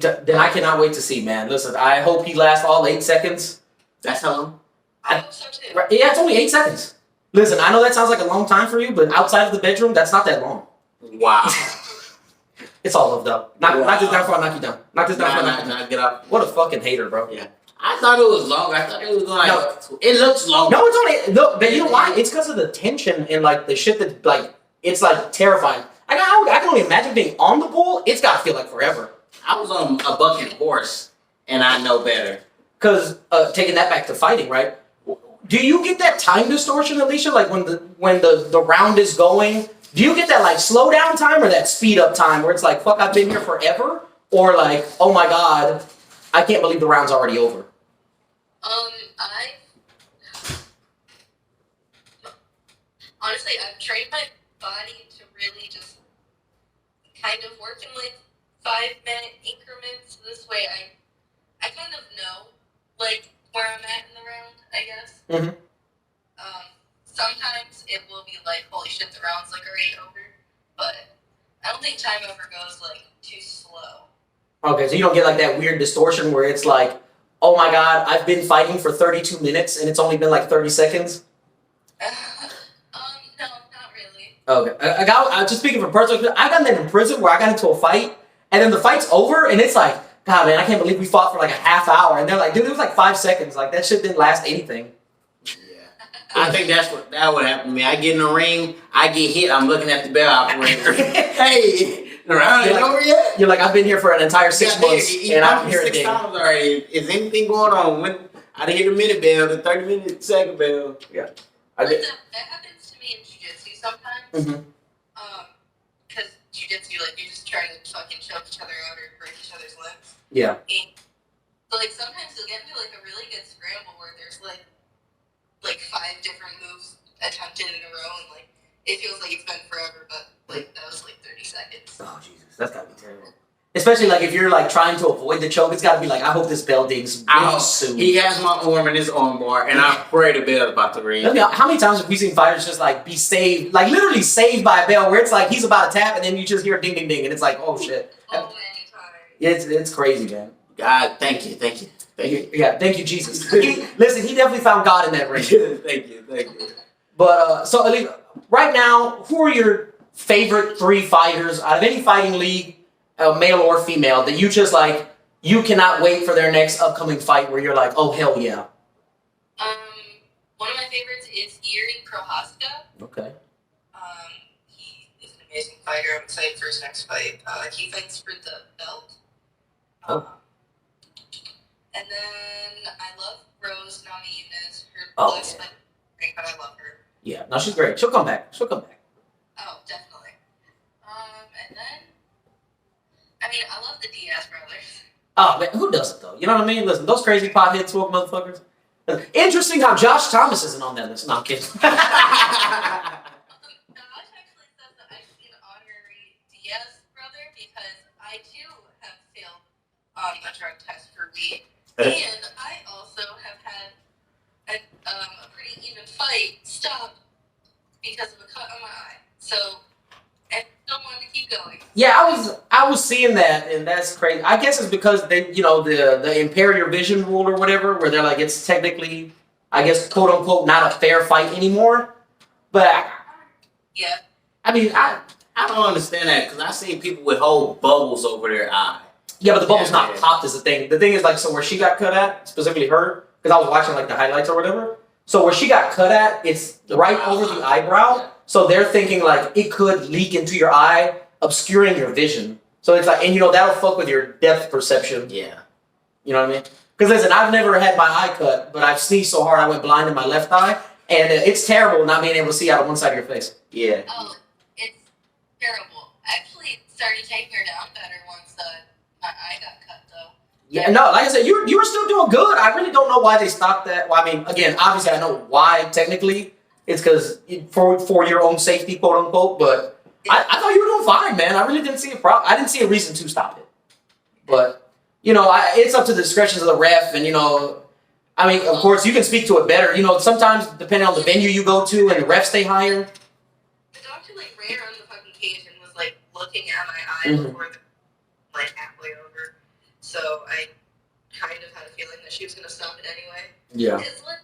vlogs. Then I cannot wait to see, man. Listen, I hope he lasts all 8 seconds. That's how long? I hope so too. Yeah, it's only 8 seconds. Listen, I know that sounds like a long time for you, but outside of the bedroom, that's not that long. Wow. It's all love, though. Knock this down before I knock you down. Knock this down before I knock you down. Get up. What a fucking hater, bro. Yeah. I thought it was long. I thought it was like. No. It looks long. No, it's only. No, but you know why? It's because of the tension and like the shit that like it's like terrifying. I can only imagine being on the bull. It's got to feel like forever. I was on a bucking horse, and I know better. Because taking that back to fighting, right? Do you get that time distortion, Alicia? Like when the round is going, do you get that like slow down time or that speed up time where it's like, fuck, I've been here forever? Or like, oh my god, I can't believe the round's already over. Honestly, I've trained my body to really just kind of work in like 5-minute increments. This way I kind of know like where I'm at in the round, I guess. Mm-hmm. Sometimes it will be like, holy shit, the round's like already over. But I don't think time ever goes like too slow. Okay, so you don't get like that weird distortion where it's like, oh my god, I've been fighting for 32 minutes and it's only been like 30 seconds? No, not really. Okay, I got just speaking from personal experience, I've gotten that in prison where I got into a fight and then the fight's over and it's like, god man, I can't believe we fought for like a half hour. And they're like, dude, it was like 5 seconds. Like that shit didn't last anything. I think that would happen to me. I get in the ring, I get hit, I'm looking at the bell operator. Hey, the round ain't over yet? You're like, I've been here for an entire 6 months and I'm here 6 times already. Is anything going on? When I didn't hear the minute bell, the 30-minute second bell. Yeah. That happens to me in jiu-jitsu sometimes. Mm-hmm. Because jiu-jitsu, like, you're just trying to fucking choke each other out or break each other's legs. Yeah. So, like, sometimes you'll get into, like, a really good scramble where there's, like 5 different moves attempted in a row, and, like, it feels like it's been forever, but, like, that was, like, 30 seconds. Oh, Jesus. That's gotta be terrible. Especially, like, if you're, like, trying to avoid the choke, it's gotta be like, I hope this bell dings really soon. He has my arm in his arm bar, and I pray the bell's about to ring. How many times have we seen fighters just, like, be saved, like, literally saved by a bell, where it's like, he's about to tap, and then you just hear ding, ding, ding, and it's like, oh, shit. Oh, anytime. It's crazy, man. God, thank you. Yeah, thank you, Jesus. Listen, he definitely found God in that ring. Thank you. But, so, Alina, right now, who are your favorite 3 fighters out of any fighting league, male or female, that you just, like, you cannot wait for their next upcoming fight where you're like, oh, hell yeah. One of my favorites is Iri Prohaska. Okay. He is an amazing fighter. I'm excited for his next fight. He fights for the belt. And then I love Rose Namajunas. Her last fight was great, but I love her. Yeah, no, she's great. She'll come back. Oh, definitely. And then, I mean, I love the Diaz brothers. Oh, man, who doesn't, though? You know what I mean? Listen, those crazy pothead smoke motherfuckers. Interesting how Josh Thomas isn't on that list. No, I'm kidding. Josh actually says that I should be an honorary DS brother because I too have failed a drug test for weed, and I also have had a pretty even fight stop because of a cut on my eye. So I don't want to keep going. Yeah, I was seeing that, and that's crazy. I guess it's because they, the impair your vision rule or whatever, where they're like it's technically, I guess, quote unquote, not a fair fight anymore. But Yeah. I mean, I don't understand that because I've seen people with whole bubbles over their eye. yeah, but the bubble's Yeah, not yeah. popped is the thing. The thing is like, so where she got cut at, specifically her, because I was watching like the highlights or whatever. So where she got cut at, it's The right brow over the line. eyebrow. Yeah. So they're thinking like it could leak into your eye, obscuring your vision. So it's like, and that'll fuck with your depth perception. Yeah. You know what I mean? Because listen, I've never had my eye cut, but I've sneezed so hard I went blind in my left eye, and it's terrible not being able to see out of one side of your face. Yeah. Oh, it's terrible. Actually, it started taking her down better once my eye got cut, though. Yeah, no, like I said, you were still doing good. I really don't know why they stopped that. Well, I mean, again, obviously I know why technically. It's because for your own safety, quote unquote. But I thought you were doing fine, man. I really didn't see a problem. I didn't see a reason to stop it. But it's up to the discretion of the ref, and I mean, of course, you can speak to it better. Sometimes depending on the venue you go to and the refs stay higher. The doctor ran on the fucking cage and was looking at my eye Mhm. before halfway over. So I kind of had a feeling that she was gonna stop it anyway. Yeah. It's like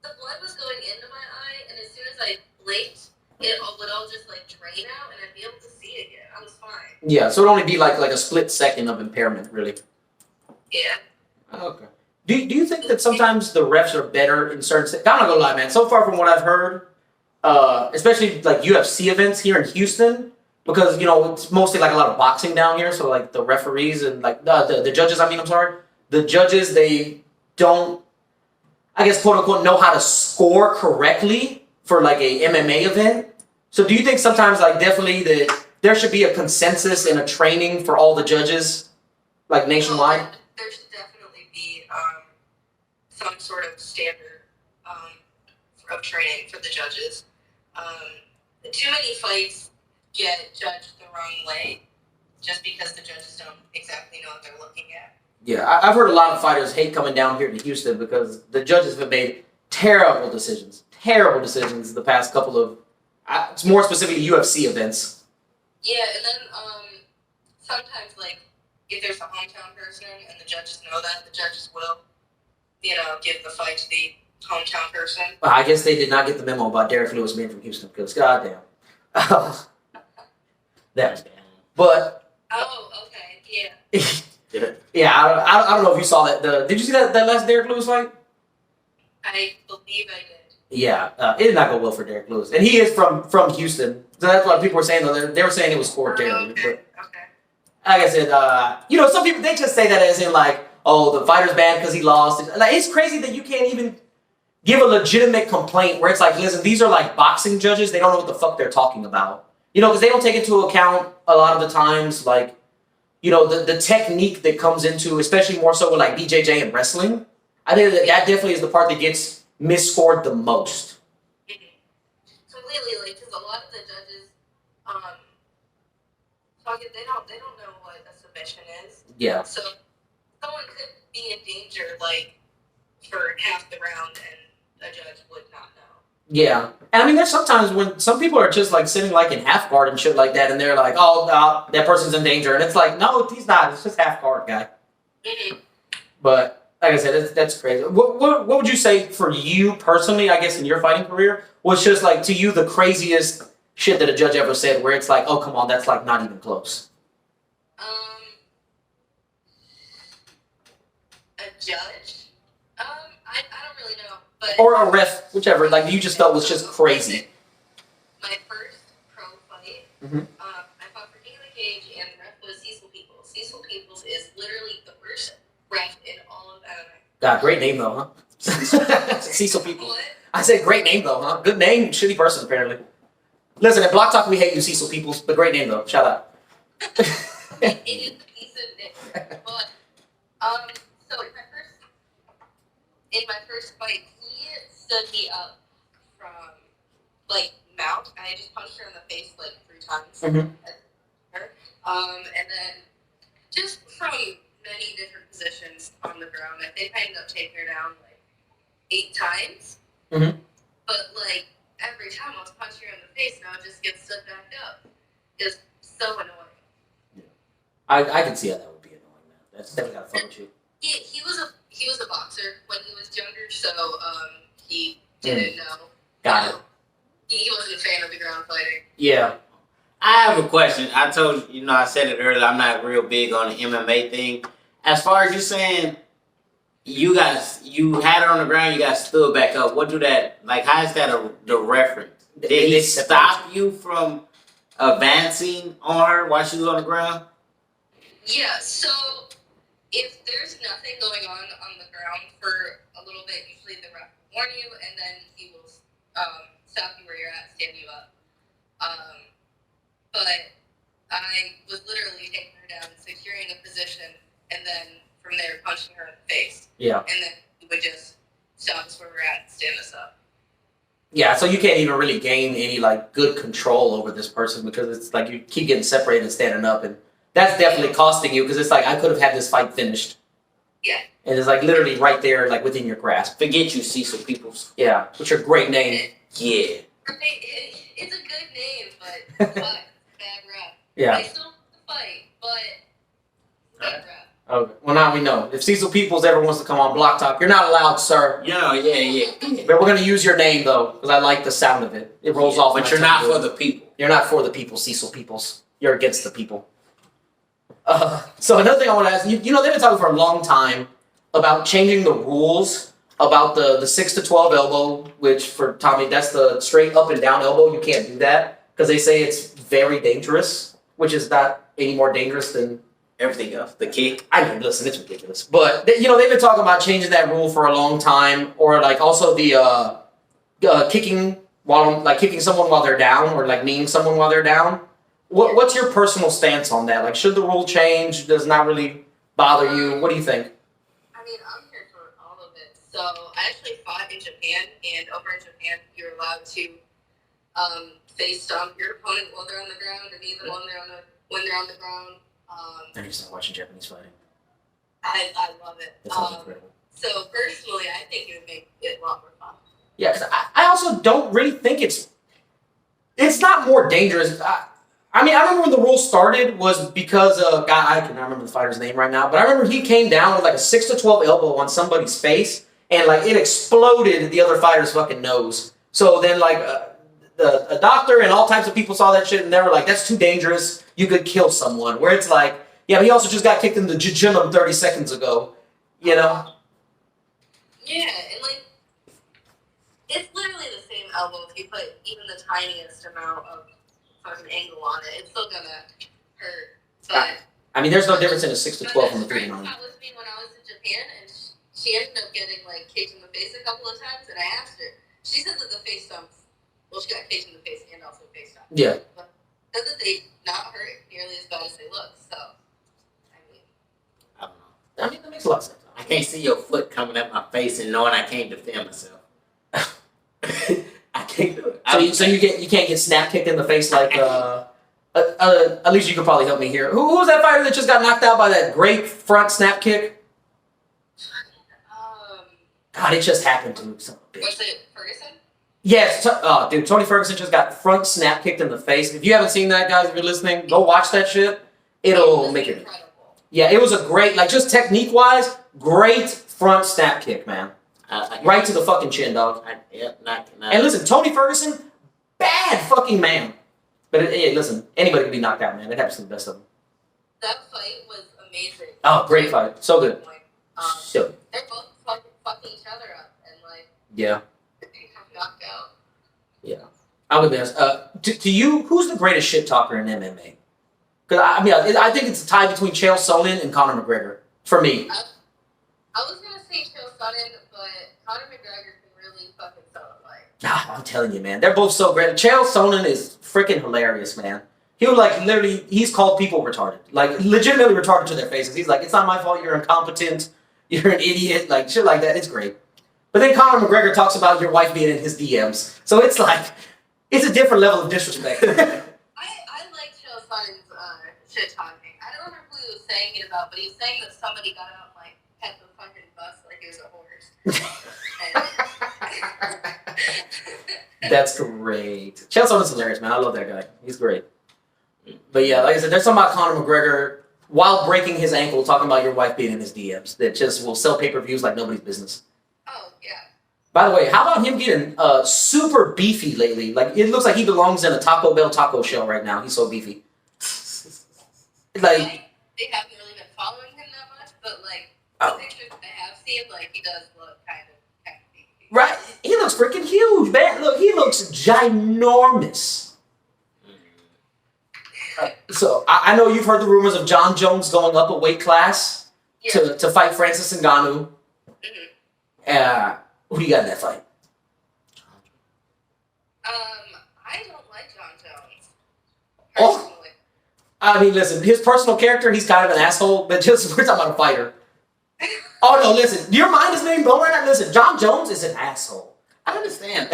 the blood was going into my eye, and as soon as I blinked, it would all just drain out, and I'd be able to see again. I was fine. Yeah. So it'd only be like a split second of impairment, really. Yeah. Okay. Do you think that sometimes the refs are better in certain? I'm not gonna lie, man. So far from what I've heard, especially like UFC events here in Houston, because it's mostly like a lot of boxing down here. So like the referees and like the judges. I mean, I'm sorry, the judges, they don't, I guess, quote unquote, know how to score correctly for like a MMA event. So do you think sometimes definitely that there should be a consensus and a training for all the judges, like nationwide? Well, there should definitely be some sort of standard of training for the judges. Too many fights get judged the wrong way just because the judges don't exactly know what they're looking at. Yeah, I've heard a lot of fighters hate coming down here to Houston because the judges have made terrible decisions the past couple of, it's more specifically UFC events. Yeah, and then sometimes if there's a hometown person and the judges know that, the judges will, give the fight to the hometown person. I guess they did not get the memo about Derek Lewis being from Houston because goddamn, that was bad. But Oh, okay, yeah. yeah, I don't know if you saw that. Did you see that last Derek Lewis fight? I believe I did. Yeah, it did not go well for Derek Lewis, and he is from Houston, so that's why people were saying though. They were saying it was scored terribly. Okay, But okay. like I said, some people they just say that as in oh, the fighter's bad because he lost. It's crazy that you can't even give a legitimate complaint where it's listen, these are boxing judges. They don't know what the fuck they're talking about. Because they don't take into account a lot of the times the technique that comes into, especially more so with BJJ and wrestling. I think that definitely is the part that gets misscored the most. Completely, because a lot of the judges, they don't know what a submission is. Yeah. So someone could be in danger, for half the round, and a judge would not know. Yeah. And I mean, there's sometimes when some people are just sitting in half guard and shit like that, and they're like, oh, that person's in danger. And it's no, he's not. It's just half guard, guy. Mm-hmm. But like I said, that's crazy. What would you say for you personally, I guess, in your fighting career, was just to you the craziest shit that a judge ever said where it's oh, come on, that's not even close? A judge? I don't really know, but Or a ref, whichever, you just felt was just crazy. my first pro fight, Mhm. I fought for King of the Cage, and the ref was Cecil Peoples. Cecil Peoples is literally the worst ref in all of MMA. God, great name though, huh? Cecil People. What? I said great name though, huh? Good name, shitty person apparently. Listen, at Block Talk we hate you, Cecil Peoples, but great name though. Shout out. It is a decent name, but so my first in my first fight, he stood me up from like mount. I just punched her in the face like 3 times. Mhm. And then just from many different positions on the ground, I think I ended up taking her down like 8 times. Mhm. But like every time I was punching her in the face, and I would just get stood back up. It's so annoying. I can see how that would be annoying, man. That's definitely gotta fuck with you. He was a boxer when he was younger, so he didn't know. Got it. He wasn't a fan of the ground fighting. Yeah. I have a question. I told you, I said it earlier. I'm not real big on the MMA thing. As far as you saying, you had her on the ground, you got stood back up. What do that like? How is that the reference? Did it stop you from advancing on her while she was on the ground? Yeah. So if there's nothing going on the ground for a little bit, usually the ref will warn you, and then he will stop you where you're at, stand you up. But I was literally taking her down, securing a position, and then from there punching her in the face. Yeah. And then he would just stop us where we're at and stand us up. Yeah, so you can't even really gain any like good control over this person because it's like you keep getting separated and standing up, and that's definitely costing you because it's like I could have had this fight finished. Yeah. And it's like literally right there, like within your grasp. Forget you, Cecil Peoples. Yeah, which is a great name. Yeah. It's a good name, but bad rap. Yeah. I still fight, but bad rap. Okay. Well, now we know. If Cecil Peoples ever wants to come on Block Talk, you're not allowed, sir. Yeah. But we're going to use your name, though, because I like the sound of it. It rolls off. But you're not for the people. You're not for the people, Cecil Peoples. You're against the people. So another thing I want to ask, they've been talking for a long time about changing the rules about the 6 to 12 elbow, which for Tommy, that's the straight up and down elbow. You can't do that because they say it's very dangerous, which is not any more dangerous than everything else. The kick. I mean, listen, it's ridiculous. But, they've been talking about changing that rule for a long time, or like also the kicking someone while they're down, or like kneeing someone while they're down. What's your personal stance on that? Like, should the rule change? Does it not really bother you? What do you think? I mean, I'm here for all of it. So I actually fought in Japan, and over in Japan, you're allowed to face stomp your opponent while they're on the ground, and even when they're on the ground. I need to start watching Japanese fighting. I love it. That sounds incredible. So personally, I think it would make it a lot more fun. Yeah, because I also don't really think it's not more dangerous. I remember when the rule started was because I cannot remember the fighter's name right now, but I remember he came down with like a 6 to 12 elbow on somebody's face, and like it exploded the other fighter's fucking nose. So then like a doctor and all types of people saw that shit, and they were like, "That's too dangerous. You could kill someone." Where it's like, yeah, but he also just got kicked in the jejunum 30 seconds ago. Yeah, and like it's literally the same elbow. If you put even the tiniest amount of fucking angle on it, it's still gonna hurt. But I mean, there's no difference in a 6 to 12 and a 3 to 9. That was me when I was in Japan, and she ended up getting like kicked in the face a couple of times. And I asked her. She said that the face stomps. Well, she got kicked in the face and also face stomps. Yeah. But said that they not hurt nearly as bad as they look. So, I don't know. I mean, that makes a lot of sense. I can't see your foot coming at my face and knowing I can't defend myself. I can't do it. So you can't get snap kicked in the face like at least you could probably help me here. Who was that fighter that just got knocked out by that great front snap kick? God, it just happened to him. Son of a bitch. Was it Ferguson? Yes, dude, Tony Ferguson just got front snap kicked in the face. If you haven't seen that, guys, if you're listening, go watch that shit. It'll make it. Incredible. Yeah, it was a great, like just technique wise, great front snap kick, man. Right to the fucking chin, dog. And listen, Tony Ferguson, bad fucking man. But listen, anybody can be knocked out, man. It happens to the best of them. That fight was amazing. Oh, great fight. So good. So. They're both fucking each other up and like. Yeah. Knocked out. Yeah. I would ask. To you, who's the greatest shit talker in MMA? Because I think it's a tie between Chael Sonnen and Conor McGregor. For me. I was gonna say Chael Sonnen, but Conor McGregor can really fucking sell a fight. Nah, I'm telling you, man, they're both so great. Chael Sonnen is freaking hilarious, man. He'll like literally, he's called people retarded, like legitimately retarded to their faces. He's like, "It's not my fault. You're incompetent. You're an idiot." Like shit like that. It's great. But then Conor McGregor talks about your wife being in his DMs. So it's like, it's a different level of disrespect. I like Chael Sonnen's shit talking. I don't remember who he was saying it about, but he was saying that somebody got out and like had the fucking bus like it was a horse. That's great. Chael Sonnen's hilarious, man. I love that guy. He's great. But yeah, like I said, there's something about Conor McGregor while breaking his ankle talking about your wife being in his DMs that just will sell pay-per-views like nobody's business. Oh, yeah. By the way, how about him getting super beefy lately? Like, it looks like he belongs in a Taco Bell taco shell right now. He's so beefy. Like, they haven't really been following him that much, but like the pictures I have seen, like he does look kind of beefy. right? He looks freaking huge, man. Look, he looks ginormous. So I know you've heard the rumors of John Jones going up a weight class to fight Francis Ngannou. Who do you got in that fight? I don't like John Jones. Oh. Personally. I mean, listen, his personal character, he's kind of an asshole, but just we're talking about a fighter. Oh no, listen, your mind is being blown right now. Listen, John Jones is an asshole. I understand.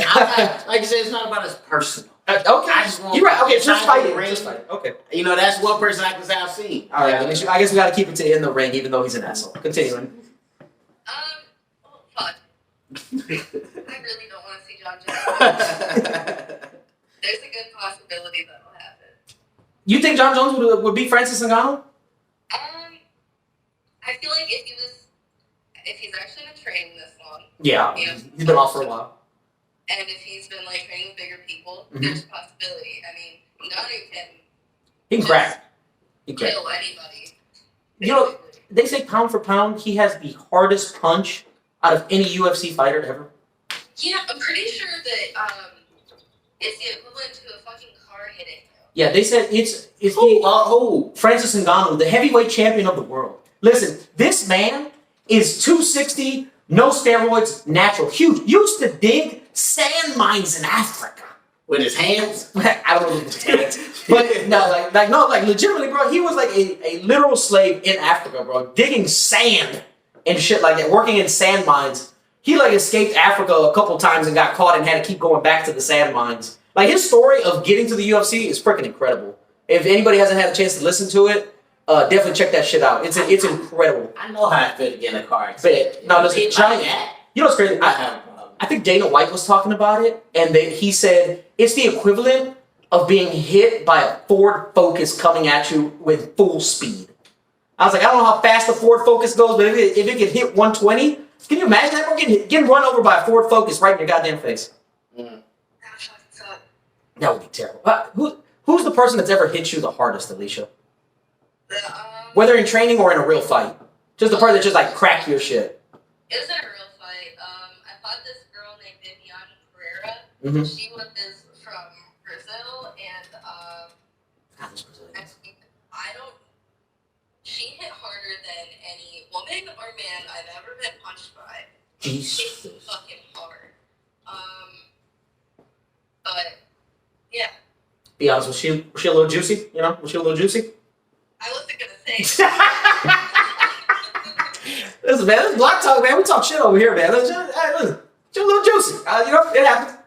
Like you said, it's not about his personal. Okay, I just want you're right. Okay, just fighting. ring. Just fighting. Okay. You know, that's one person I can say I've seen. All right, I guess we got to keep it to in the ring, even though he's an asshole. Continuing. Oh, fuck. I really don't want to see John Jones. There's a good possibility that'll happen. You think John Jones would beat Francis Ngannou? I feel like if he's actually been training this long. Yeah, he's been off for a while. And if he's been like training with bigger people, there's a possibility. I mean, Ngannou can. He can crack. He can kill anybody. You know, they say pound for pound, he has the hardest punch out of any UFC fighter ever. Yeah, I'm pretty sure that it's the equivalent to a fucking car hitting him. Yeah, they said it's Francis Ngannou, the heavyweight champion of the world. Listen, this man is 260, no steroids, natural, huge. Used to dig sand mines in Africa. With his hands? I don't know if it's hands. But no, legitimately, bro, he was like a literal slave in Africa, bro, digging sand and shit like that, working in sand mines. He like escaped Africa a couple times and got caught and had to keep going back to the sand mines. Like his story of getting to the UFC is freaking incredible. If anybody hasn't had a chance to listen to it, definitely check that shit out. It's incredible. I know how I feel to get in a car accident. But, no, listen, giant. You know what's crazy? I think Dana White was talking about it, and he said it's the equivalent of being hit by a Ford Focus coming at you with full speed. I was like, I don't know how fast the Ford Focus goes, but if it could hit 120, can you imagine that? Bro, getting run over by a Ford Focus right in your goddamn face. That would be terrible. Who's the person that's ever hit you the hardest, Alicia? Whether in training or in a real fight. Just the part that just like cracked your shit. It wasn't a real fight. I fought this girl named Viviane Pereira. She was from Brazil, and she hit harder than any woman or man I've ever been punched by. Jesus. It's fucking hard. But yeah. Be honest, was she a little juicy? You know, was she a little juicy? I wasn't gonna say. Listen, man, this is Block Talk, man. We talk shit over here, man. Listen, she's a little juicy. You know, it happens.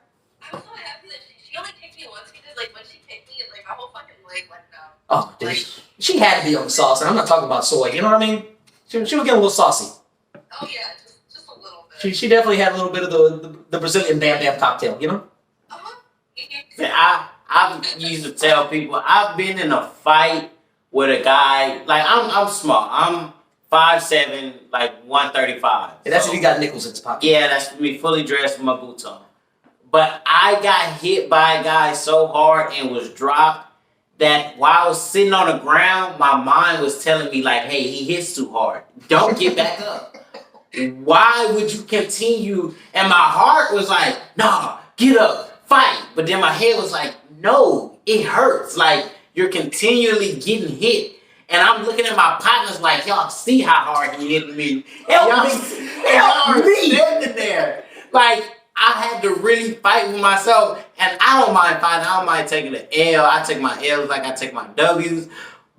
I was so happy that she only kicked me once because, like, when she kicked me, like, my whole fucking leg went down. Oh, dude. She had to be on the sauce, and I'm not talking about soy. You know what I mean? She was getting a little saucy. Oh, yeah, just a little bit. She definitely had a little bit of the Brazilian Bam Bam cocktail, you know? I used to tell people, I've been in a fight with a guy, like, I'm small. I'm 5'7", like 135. And that's if he got nickels in his pocket. Yeah, that's me fully dressed with my boots on. But I got hit by a guy so hard and was dropped that while I was sitting on the ground, my mind was telling me like, hey, he hits too hard. Don't get back up. Why would you continue? And my heart was like, nah, get up, fight. But then my head was like, no, it hurts. Like, you're continually getting hit. And I'm looking at my partners like, y'all see how hard he hit me. Help me. Help me. Standing there. Like, I had to really fight with myself. And I don't mind fighting. I don't mind taking the L. I take my L's like I take my W's.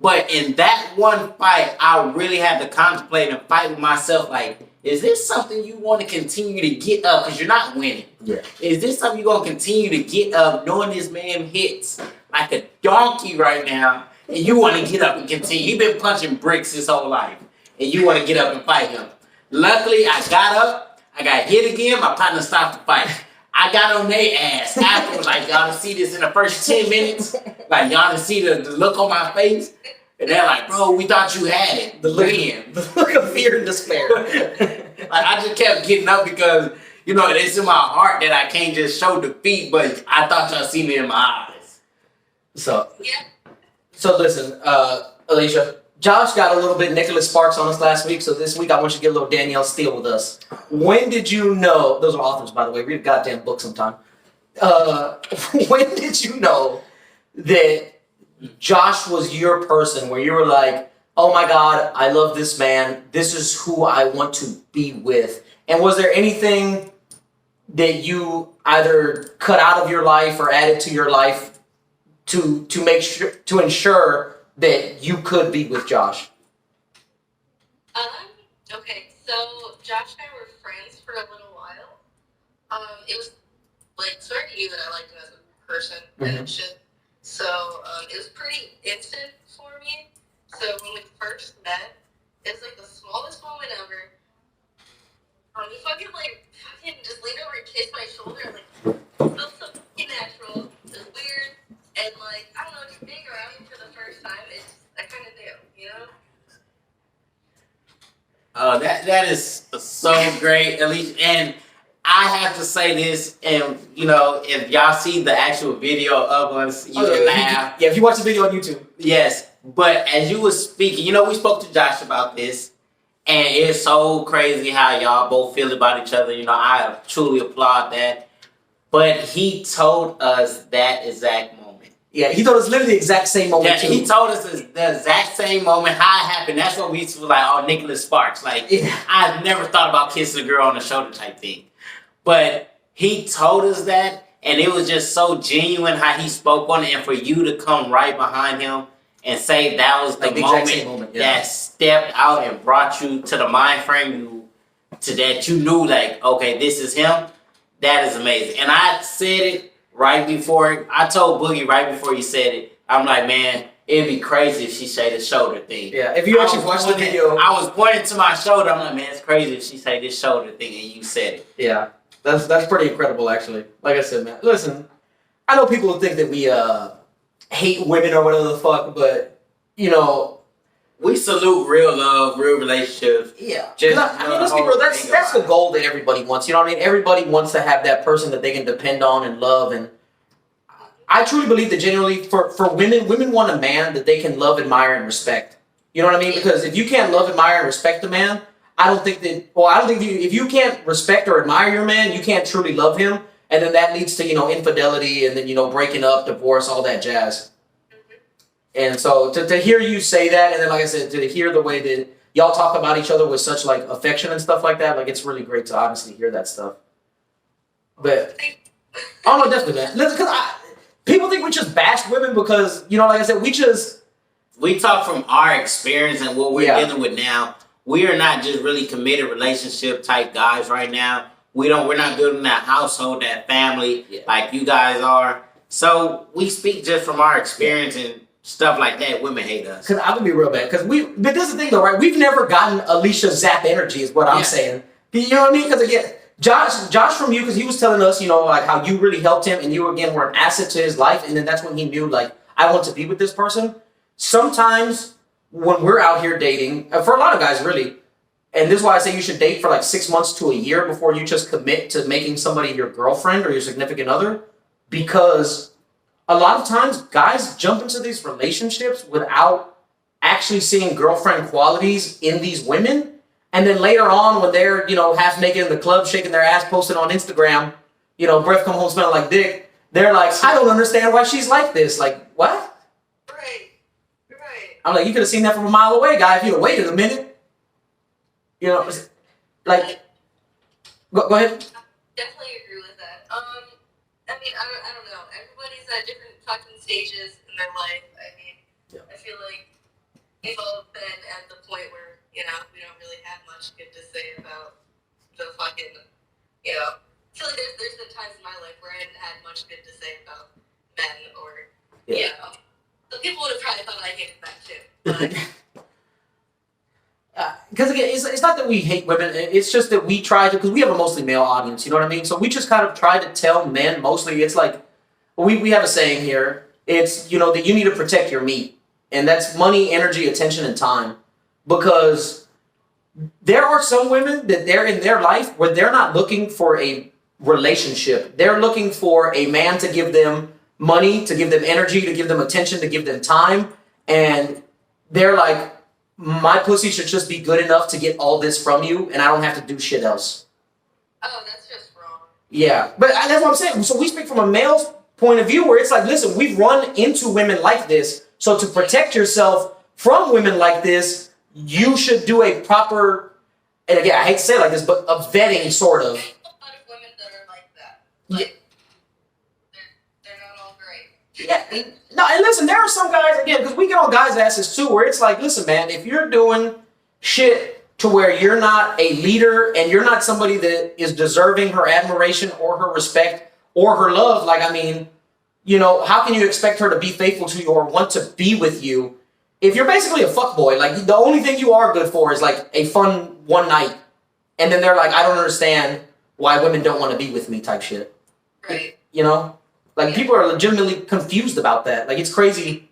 But in that one fight, I really had to contemplate and fight with myself like, is this something you want to continue to get up? Because you're not winning. Yeah. Is this something you're going to continue to get up knowing this man hits like a donkey right now and you want to get up and continue? He's been punching bricks his whole life and you want to get up and fight him. Luckily, I got up. I got hit again. My partner stopped the fight. I got on their ass afterwards. Like, y'all to see this in the first 10 minutes. Like, y'all to see the look on my face. And they're like, bro, we thought you had it. The look of fear and despair. Like, I just kept getting up because, you know, it's in my heart that I can't just show defeat, but I thought y'all seen it in my eyes. So listen, Alicia, Josh got a little bit Nicholas Sparks on us last week, so this week I want you to get a little Danielle Steele with us. When did you know, those are authors, by the way, read a goddamn book sometime. When did you know that Josh was your person where you were like, oh my God, I love this man. This is who I want to be with. And was there anything that you either cut out of your life or added to your life to make sure, to ensure that you could be with Josh? Okay, so Josh and I were friends for a little while. It was like, so I already knew that I liked him as a person and shit. So it was pretty instant for me. So when we first met, it was like the smallest moment ever. He fucking just leaned over and kissed my shoulder and it felt so fucking natural. It was weird. And I don't know, just being around him for the first time, I kind of knew, you know? Oh, that is so great, at least. And I have to say this, and you know, if y'all see the actual video of us, you will laugh. Yeah, if you watch the video on YouTube. Yes, but as you were speaking, you know, we spoke to Josh about this, and it's so crazy how y'all both feel about each other. You know, I truly applaud that. But he told us that exact moment. Yeah, he told us literally the exact same moment. Yeah, he told us the exact same moment, how it happened. That's what we used to be like, oh, Nicholas Sparks. Like, I've never thought about kissing a girl on the shoulder type thing. But he told us that, and it was just so genuine how he spoke on it, and for you to come right behind him and say that was the moment that stepped out and brought you to the mind frame to that you knew, like, okay, this is him, that is amazing. And I said it right before, I told Boogie right before he said it, I'm like, man, it'd be crazy if she say the shoulder thing. Yeah, if you actually watch the video. I was pointing to my shoulder, I'm like, man, it's crazy if she say this shoulder thing and you said it. Yeah. That's pretty incredible, actually. Like I said, man. Listen, I know people think that we hate women or whatever the fuck, but you know, we salute real love, real relationships. Yeah. I mean, let's be real. That's the goal that everybody wants. You know what I mean? Everybody wants to have that person that they can depend on and love. And I truly believe that generally for women want a man that they can love, admire, and respect. You know what I mean? Because if you can't love, admire, and respect a man, I don't think if you can't respect or admire your man, you can't truly love him. And then that leads to, you know, infidelity and then, you know, breaking up, divorce, all that jazz. And so to hear you say that, and then, like I said, to hear the way that y'all talk about each other with such, like, affection and stuff like that, like, it's really great to obviously hear that stuff. But, oh, no, definitely, man. Because people think we just bash women because, you know, like I said, we talk from our experience and what we're dealing with now. We are not just really committed relationship type guys right now. We're not building that household, that family like you guys are. So we speak just from our experience and stuff like that. Women hate us. Because I'm gonna be real bad. But this is the thing though, right? We've never gotten Alicia zap energy, is what I'm saying. You know what I mean? Because again, Josh from you, because he was telling us, you know, like how you really helped him, and you again were an asset to his life, and then that's when he knew, like, I want to be with this person. Sometimes when we're out here dating, for a lot of guys, really. And this is why I say you should date for like 6 months to a year before you just commit to making somebody your girlfriend or your significant other. Because a lot of times guys jump into these relationships without actually seeing girlfriend qualities in these women. And then later on when they're, you know, half naked in the club, shaking their ass, posting on Instagram, you know, breath come home smelling like dick. They're like, I don't understand why she's like this. Like, what? Right. I'm like, you could have seen that from a mile away, guy, if you'd have waited a minute. You know, like, go ahead. Definitely agree with that. I mean, I don't know. Everybody's at different fucking stages in their life. I mean, I feel like we've all been at the point where, you know, we don't really have much good to say about the fucking, you know, I feel like there's been times in my life where I hadn't had much good to say about men or, you know, so people would have probably thought I hated men too. But because again, it's not that we hate women. It's just that we try to, because we have a mostly male audience. You know what I mean? So we just kind of try to tell men mostly. It's like we have a saying here. It's, you know, that you need to protect your meat, and that's money, energy, attention, and time. Because there are some women that they're in their life where they're not looking for a relationship. They're looking for a man to give them money, to give them energy, to give them attention, to give them time, and they're like, my pussy should just be good enough to get all this from you, and I don't have to do shit else. oh, that's just wrong. Yeah, but that's what I'm saying. So we speak from a male's point of view, where it's like, listen, we've run into women like this, so to protect yourself from women like this, you should do a proper, and again, I hate to say it like this, but a vetting, sort of. There's a lot of women that are like that. Like, they're not all great. Yeah. No, and listen, there are some guys, again, because we get on guys' asses too, where it's like, listen, man, if you're doing shit to where you're not a leader and you're not somebody that is deserving her admiration or her respect or her love, like, I mean, you know, how can you expect her to be faithful to you or want to be with you if you're basically a fuckboy? Like, the only thing you are good for is like a fun one night, and then they're like, I don't understand why women don't want to be with me type shit. Right. You know? Like, people are legitimately confused about that. Like, it's crazy.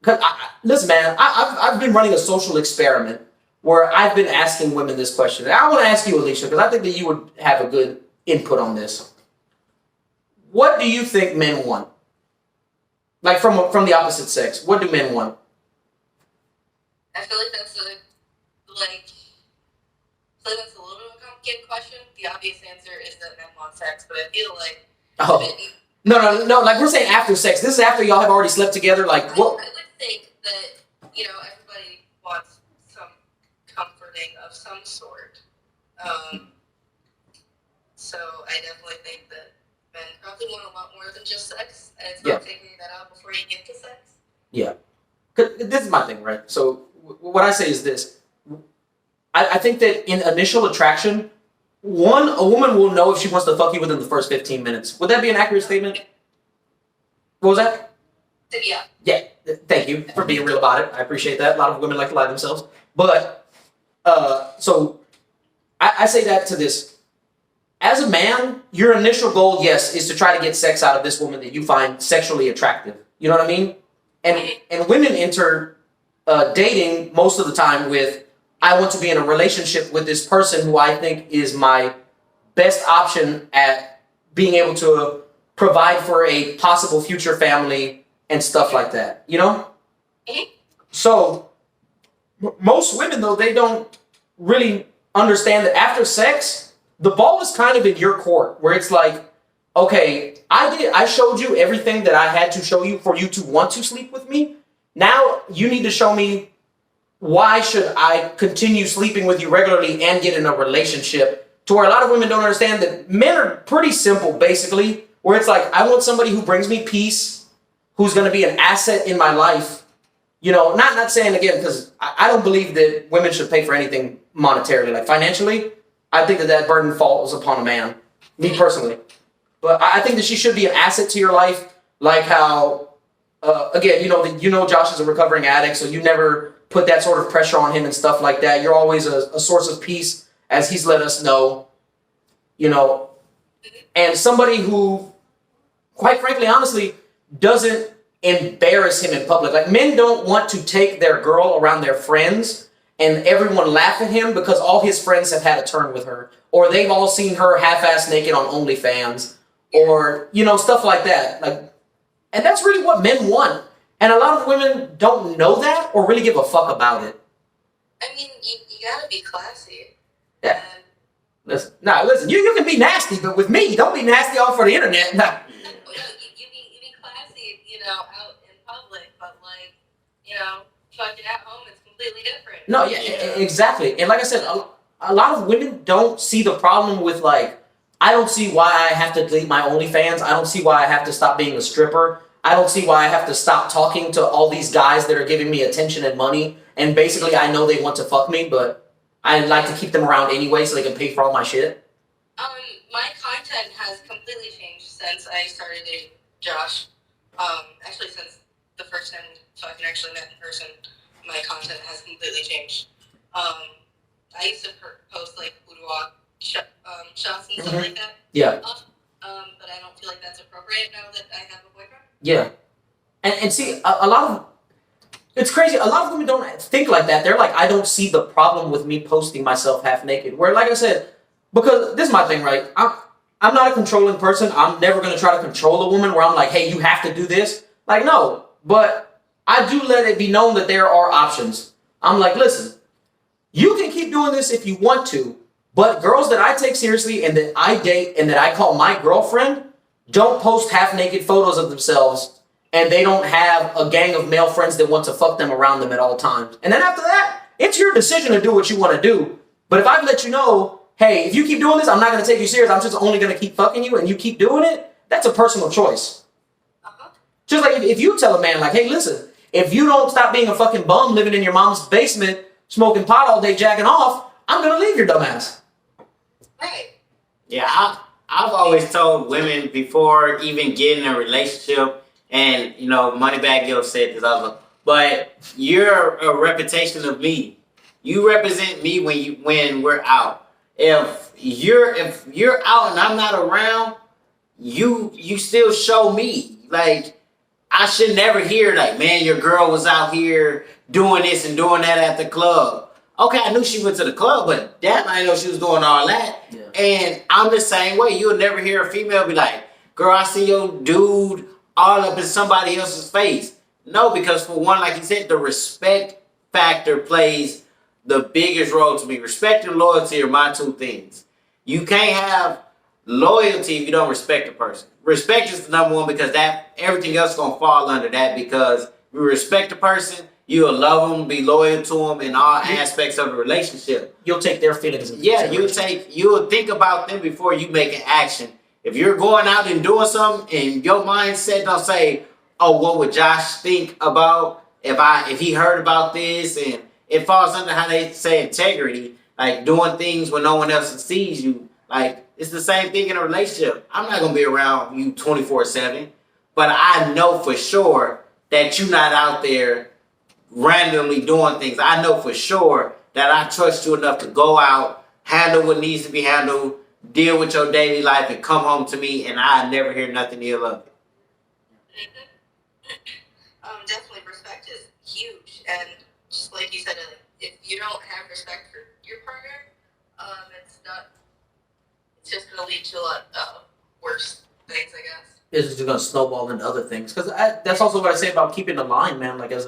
Cause listen, man, I've been running a social experiment where I've been asking women this question. And I want to ask you, Alicia, because I think that you would have a good input on this. What do you think men want? Like, from the opposite sex, what do men want? I feel like that's a little bit of a complicated question. The obvious answer is that men want sex, but I feel like Oh. No. Like, we're saying after sex. This is after y'all have already slept together. Like, what? I would think that, you know, everybody wants some comforting of some sort. So I definitely think that men probably want a lot more than just sex, and it's not figuring that out before you get to sex. Yeah. 'Cause this is my thing, right? So what I say is this. I think that in initial attraction, a woman will know if she wants to fuck you within the first 15 minutes. Would that be an accurate statement? What was that? Yeah. Yeah. Thank you for being real about it. I appreciate that. A lot of women like to lie to themselves. But, so I say that to this. As a man, your initial goal, yes, is to try to get sex out of this woman that you find sexually attractive. You know what I mean? And women enter dating most of the time with, I want to be in a relationship with this person who I think is my best option at being able to provide for a possible future family and stuff like that, you know? So, most women, though, they don't really understand that after sex, the ball is kind of in your court, where it's like, okay, I showed you everything that I had to show you for you to want to sleep with me. Now, you need to show me, why should I continue sleeping with you regularly and get in a relationship? To where a lot of women don't understand that men are pretty simple, basically, where it's like, I want somebody who brings me peace, who's going to be an asset in my life. You know, not saying, again, because I don't believe that women should pay for anything monetarily, like financially. I think that burden falls upon a man, me personally. But I think that she should be an asset to your life, like how, again, you know Josh is a recovering addict, so you never put that sort of pressure on him and stuff like that. You're always a source of peace, as he's let us know, you know. And somebody who, quite frankly, honestly, doesn't embarrass him in public. Like, men don't want to take their girl around their friends and everyone laugh at him because all his friends have had a turn with her, or they've all seen her half-ass naked on OnlyFans, or, you know, stuff like that. Like, and that's really what men want. And a lot of women don't know that or really give a fuck about it. I mean, you gotta be classy. Yeah. Listen, you can be nasty, but with me, don't be nasty all for the internet. Nah. You be classy, you know, out in public, but like, you know, fucking at home is completely different. No, yeah, exactly. And like I said, a lot of women don't see the problem with, like, I don't see why I have to delete my OnlyFans. I don't see why I have to stop being a stripper. I don't see why I have to stop talking to all these guys that are giving me attention and money. And basically, I know they want to fuck me, but I like to keep them around anyway so they can pay for all my shit. My content has completely changed since I started dating Josh. Actually, since the first time we fucking actually met in person, my content has completely changed. I used to post like boudoir shots and stuff like that. Yeah. But I don't feel like that's appropriate now that I have a boyfriend. Yeah. And see, a lot of... It's crazy. A lot of women don't think like that. They're like, I don't see the problem with me posting myself half naked. Where, like I said, because this is my thing, right? I'm not a controlling person. I'm never going to try to control a woman where I'm like, hey, you have to do this. Like, no. But I do let it be known that there are options. I'm like, listen, you can keep doing this if you want to, but girls that I take seriously and that I date and that I call my girlfriend don't post half-naked photos of themselves, and they don't have a gang of male friends that want to fuck them around them at all times. And then after that, it's your decision to do what you want to do. But if I've let you know, hey, if you keep doing this, I'm not going to take you serious. I'm just only going to keep fucking you, and you keep doing it, that's a personal choice. Just like if you tell a man, like, hey, listen, if you don't stop being a fucking bum living in your mom's basement, smoking pot all day, jacking off, I'm going to leave your dumb ass. Right. Yeah, I've always told women before even getting in a relationship, and, you know, Moneybag Yo said this also, but you're a reputation of me. You represent me when we're out. If you're out and I'm not around, you still show me. Like, I should never hear like, man, your girl was out here doing this and doing that at the club. Okay, I knew she went to the club, but damn, I didn't know she was doing all that. Yeah. And I'm the same way. You'll never hear a female be like, girl, I see your dude all up in somebody else's face. No, because for one, like you said, the respect factor plays the biggest role to me. Respect and loyalty are my two things. You can't have loyalty if you don't respect a person. Respect is the number one, because that everything else is going to fall under that, because if you respect a person, you'll love them, be loyal to them in all aspects of the relationship. You'll take their feelings into consideration. You'll think about them before you make an action. If you're going out and doing something and your mindset don't say, oh, what would Josh think about if he heard about this? And it falls under how they say integrity, like doing things when no one else sees you. Like, it's the same thing in a relationship. I'm not going to be around you 24/7, but I know for sure that you're not out there randomly doing things. I know for sure that I trust you enough to go out, handle what needs to be handled, deal with your daily life, and come home to me, and I never hear nothing ill of it. Definitely, respect is huge, and just like you said, if you don't have respect for your partner, it's just going to lead to a lot worse things, I guess. It's just going to snowball into other things. Because that's also what I say about keeping the line, man. Like, just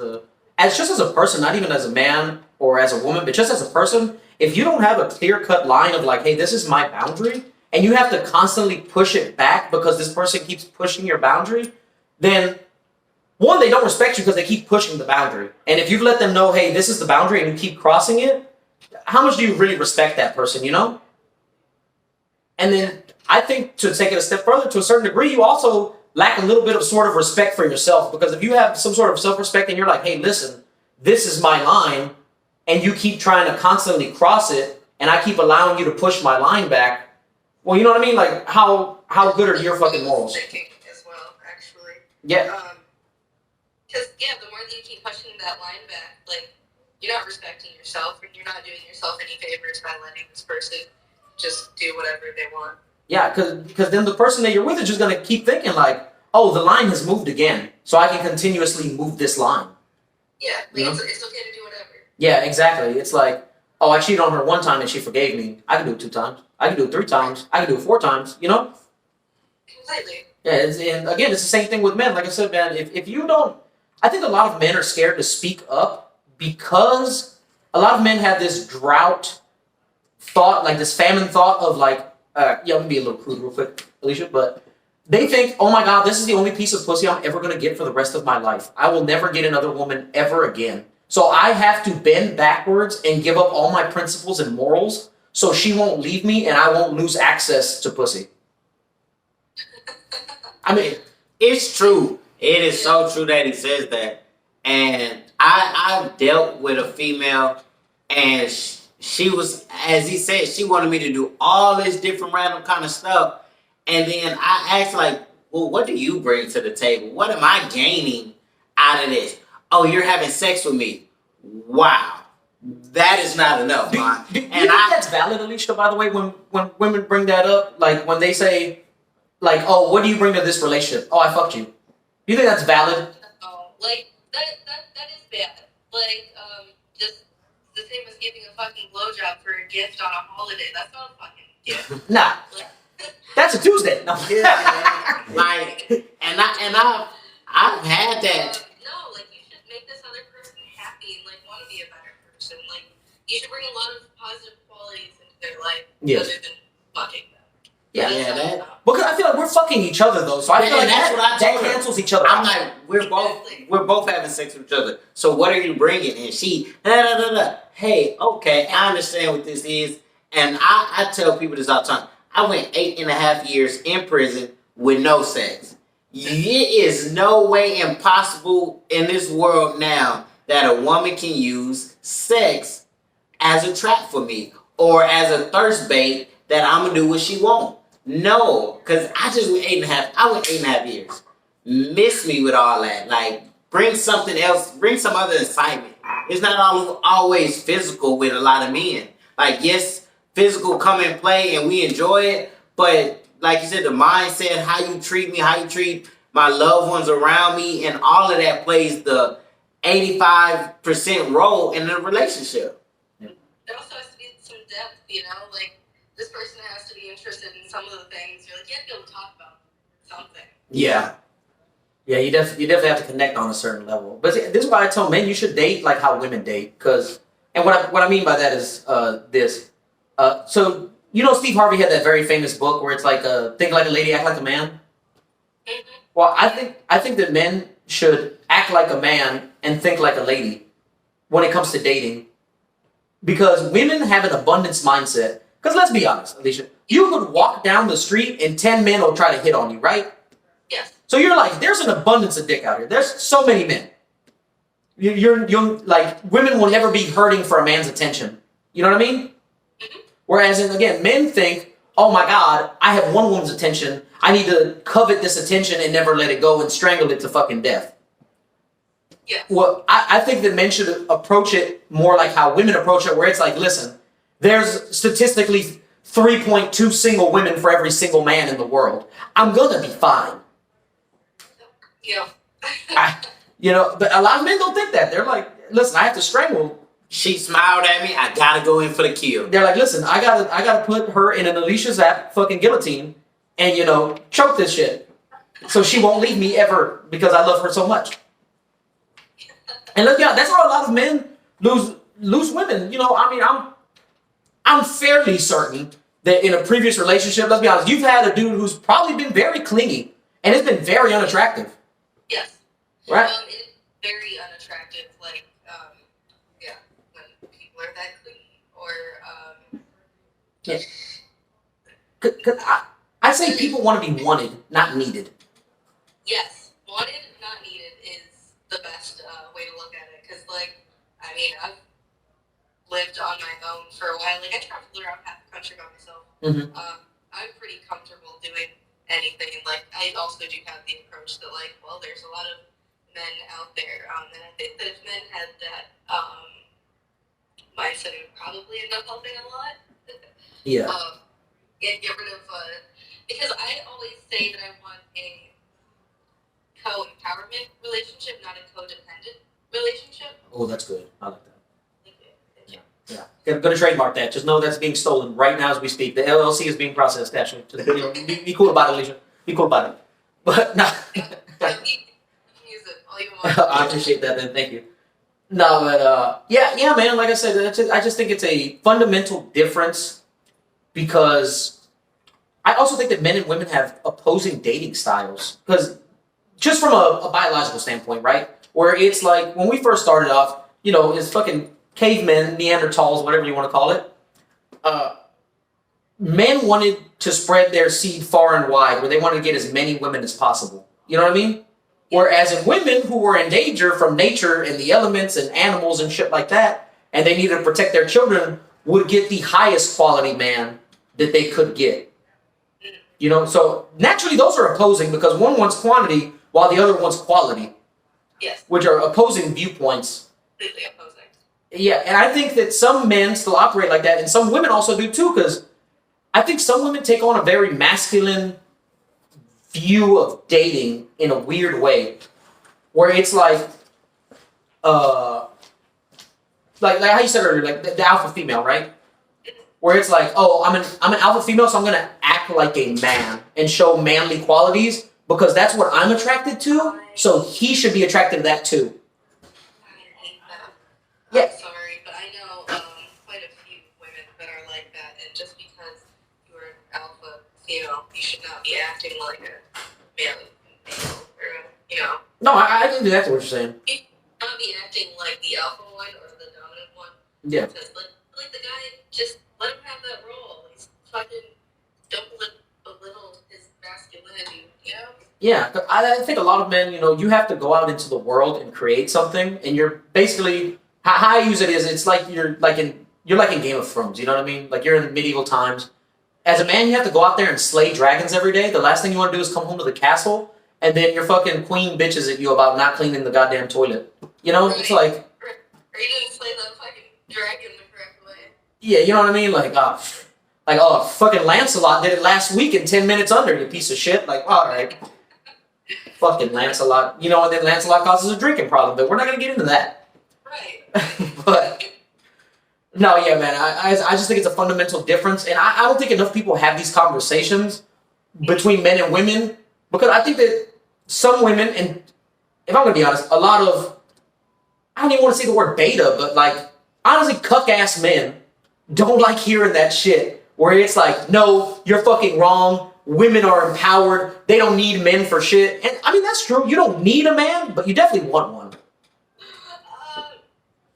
as a person, not even as a man or as a woman, but just as a person, if you don't have a clear-cut line of like, hey, this is my boundary, and you have to constantly push it back because this person keeps pushing your boundary, then one, they don't respect you because they keep pushing the boundary. And if you've let them know, hey, this is the boundary, and you keep crossing it, how much do you really respect that person, you know? And then I think to take it a step further, to a certain degree, you also lack a little bit of sort of respect for yourself. Because if you have some sort of self-respect and you're like, hey, listen, this is my line, and you keep trying to constantly cross it, and I keep allowing you to push my line back, well, you know what I mean? Like, how good are your fucking morals? Thinking as well, actually. Yeah. Because, the more that you keep pushing that line back, like, you're not respecting yourself, and you're not doing yourself any favors by letting this person just do whatever they want. Yeah, because then the person that you're with is just going to keep thinking like, oh, the line has moved again, so I can continuously move this line. Yeah, like it's okay to do whatever. Yeah, exactly. It's like, oh, I cheated on her one time and she forgave me. I can do it 2 times. I can do it 3 times. I can do it 4 times, you know? Completely. Yeah, and again, it's the same thing with men. Like I said, man, if you don't... I think a lot of men are scared to speak up because a lot of men have this drought thought, like this famine thought of like, I'm going to be a little crude real quick, Alicia, but they think, oh my God, this is the only piece of pussy I'm ever going to get for the rest of my life. I will never get another woman ever again. So I have to bend backwards and give up all my principles and morals so she won't leave me and I won't lose access to pussy. I mean, it's true. It is so true that he says that. And I've dealt with a female, and she was, as he said, she wanted me to do all this different random kind of stuff. And then I asked, like, well, what do you bring to the table? What am I gaining out of this? Oh, you're having sex with me. Wow. That is not enough, man. Do you think that's valid, Alicia, by the way, when women bring that up? Like, when they say, like, oh, what do you bring to this relationship? Oh, I fucked you. Do you think that's valid? Oh, like, that is bad. Like, just the same as giving a fucking blowjob for a gift on a holiday. That's not a fucking gift. Nah. Like, That's a Tuesday. No. Yeah, man. Like, I've had that. no, like, you should make this other person happy and, like, want to be a better person. Like, you should bring a lot of positive qualities into their life Yes. other than fucking them. Yeah. Yeah, that. Because I feel like we're fucking each other, though. So I feel Yeah, like that's what I that told her. cancels each other I'm out. like, we're both having sex with each other. So what are you bringing? And she, hey, okay, I understand what this is. And I tell people this all the time. I went 8.5 years in prison with no sex. It is no way impossible in this world now that a woman can use sex as a trap for me or as a thirst bait that I'm gonna do what she want. No, because I just went 8.5. I went 8.5 years. Miss me with all that. Like, bring something else. Bring some other excitement. It's not always physical with a lot of men. Like, yes, physical come and play and we enjoy it, but like you said, the mindset, how you treat me, how you treat my loved ones around me, and all of that plays the 85% role in the relationship. There also has to be some depth, you know? Like, this person has to be interested in some of the things. You're like, you have to be able to talk about something. Yeah. Yeah, you definitely have to connect on a certain level. But see, this is why I tell men you should date like how women date. And what I mean by that is this. So, you know, Steve Harvey had that very famous book where it's like, think like a lady, act like a man. Mm-hmm. Well, I think that men should act like a man and think like a lady when it comes to dating. Because women have an abundance mindset. Because let's be honest, Alicia, you could walk down the street and 10 men will try to hit on you, right? Yes. So you're like, there's an abundance of dick out here. There's so many men. You're like, women will never be hurting for a man's attention. You know what I mean? Mm-hmm. Whereas, again, men think, oh my God, I have one woman's attention. I need to covet this attention and never let it go and strangle it to fucking death. Yeah. Well, I think that men should approach it more like how women approach it, where it's like, listen, there's statistically 3.2 single women for every single man in the world. I'm gonna be fine. Yeah. But a lot of men don't think that. They're like, listen, I have to strangle. She smiled at me. I gotta go in for the kill. They're like, listen, I gotta put her in an Alicia Zapp fucking guillotine and, choke this shit. So she won't leave me ever because I love her so much. And let's be honest, that's how a lot of men lose women. I'm fairly certain that in a previous relationship, let's be honest, you've had a dude who's probably been very clingy and it's been very unattractive. Yes. Right? It's very unattractive, like, when people are that clingy, or, Yeah. Cause I say people want to be wanted, not needed. yes, wanted, not needed is the best way to look at it, because, like, I mean, I've lived on my own for a while. Like, I traveled around half the country by myself. Mm-hmm. I'm pretty comfortable doing anything. Like, I also do have the approach that, like, well, there's a lot of men out there, and I think that if men had that mindset, it would probably end up helping a lot. Yeah. Get rid of, because I always say that I want a co-empowerment relationship, not a codependent relationship. Oh, that's good. I like that. Thank you. Yeah. Gonna trademark that. Just know that's being stolen right now as we speak. The LLC is being processed, actually. Just, be cool about it, Alicia. Be cool about it. But, no. You can use it all you want. I appreciate that, then. Thank you. No, but, yeah, man. Like I said, I just think it's a fundamental difference because I also think that men and women have opposing dating styles. Because just from a biological standpoint, right? Where it's like, when we first started off, it's fucking cavemen, Neanderthals, whatever you want to call it. Men wanted to spread their seed far and wide, where they wanted to get as many women as possible. You know what I mean? Whereas in women who were in danger from nature and the elements and animals and shit like that, and they needed to protect their children, would get the highest quality man that they could get. You know, so naturally those are opposing because one wants quantity while the other wants quality. Yes. Which are opposing viewpoints. Completely opposing. Yeah, and I think that some men still operate like that, and some women also do too, because I think some women take on a very masculine view of dating in a weird way, where it's like how you said earlier, like the alpha female, right? Where it's like, oh, I'm an alpha female, so I'm gonna act like a man and show manly qualities because that's what I'm attracted to. So he should be attracted to that too. I hate that. Yeah. I'm sorry, but I know quite a few women that are like that, and just because you're an alpha female, you should not be acting like a male, or No, I can do that to what you're saying. you should not be acting like the alpha one or the dominant one. Yeah. Because like the guy, just let him have that role. He's fucking don't belittle his masculinity, you know? Yeah, I think a lot of men, you have to go out into the world and create something, and you're basically how I use it is it's like you're like in Game of Thrones. You know what I mean? Like you're in medieval times. As a man, you have to go out there and slay dragons every day. The last thing you want to do is come home to the castle, and then your fucking queen bitches at you about not cleaning the goddamn toilet. You know, it's like Or you didn't slay that fucking dragon the correct way. yeah, you know what I mean? Like fucking Lancelot did it last week in 10 minutes under, you piece of shit. Like, all right. Fucking Lancelot. And then Lancelot causes a drinking problem, but we're not going to get into that. Right. But, no, yeah, man, I just think it's a fundamental difference, and I don't think enough people have these conversations between men and women, because I think that some women, and if I'm going to be honest, a lot of, I don't even want to say the word beta, but like, honestly, cuck-ass men don't like hearing that shit, where it's like, no, you're fucking wrong. Women are empowered. They don't need men for shit. And I mean, that's true. You don't need a man, but you definitely want one.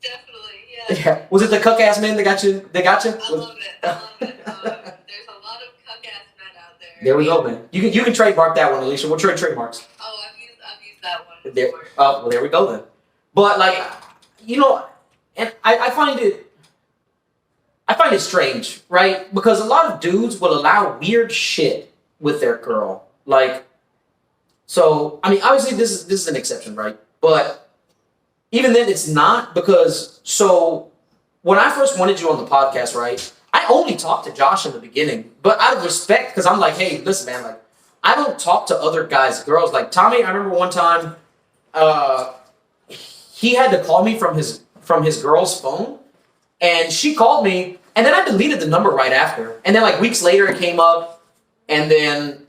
Definitely, yeah. Yeah. Was it the cuck-ass men that got you? I love it. There's a lot of cuck-ass men out there. There we go, man. You can trademark that one, Alicia. We'll trade trademarks. Oh, I've used that one There, before. well, there we go then. But like, and I find it strange, right? Because a lot of dudes will allow weird shit with their girl. Like, so I mean, obviously this is an exception, right? But even then, it's not because so when I first wanted you on the podcast, right? I only talked to Josh in the beginning, but out of respect, because I'm like, hey, listen, man, like I don't talk to other guys' girls. Like Tommy, I remember one time, he had to call me from his girl's phone, and she called me, and then I deleted the number right after, and then like weeks later it came up. And then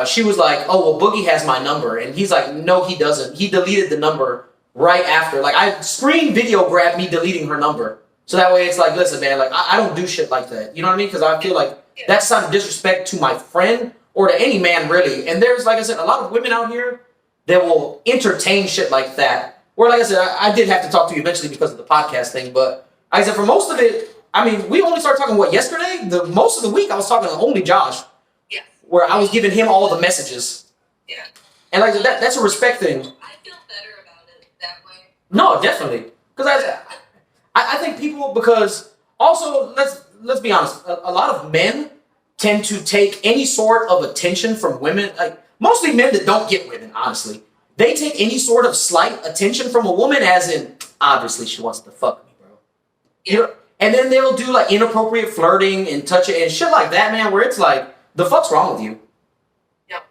she was like, oh, well, Boogie has my number. And he's like, no, he doesn't. He deleted the number right after. Like, I screen video grabbed me deleting her number. So that way it's like, listen, man, like, I don't do shit like that. You know what I mean? Because I feel like that's some disrespect to my friend or to any man, really. And there's, like I said, a lot of women out here that will entertain shit like that. Where, like I said, I did have to talk to you eventually because of the podcast thing. But like I said, for most of it, I mean, we only started talking, yesterday? Most of the week I was talking to only Josh. Where I was giving him all the messages. Yeah. And like that's a respect thing. I feel better about it that way. No, definitely. Because I think people, because also let's be honest, a lot of men tend to take any sort of attention from women, like mostly men that don't get women, honestly. They take any sort of slight attention from a woman as in, obviously she wants to fuck me, bro. Yeah. And then they'll do like inappropriate flirting and touching and shit like that, man, where it's like, the fuck's wrong with you? Yep.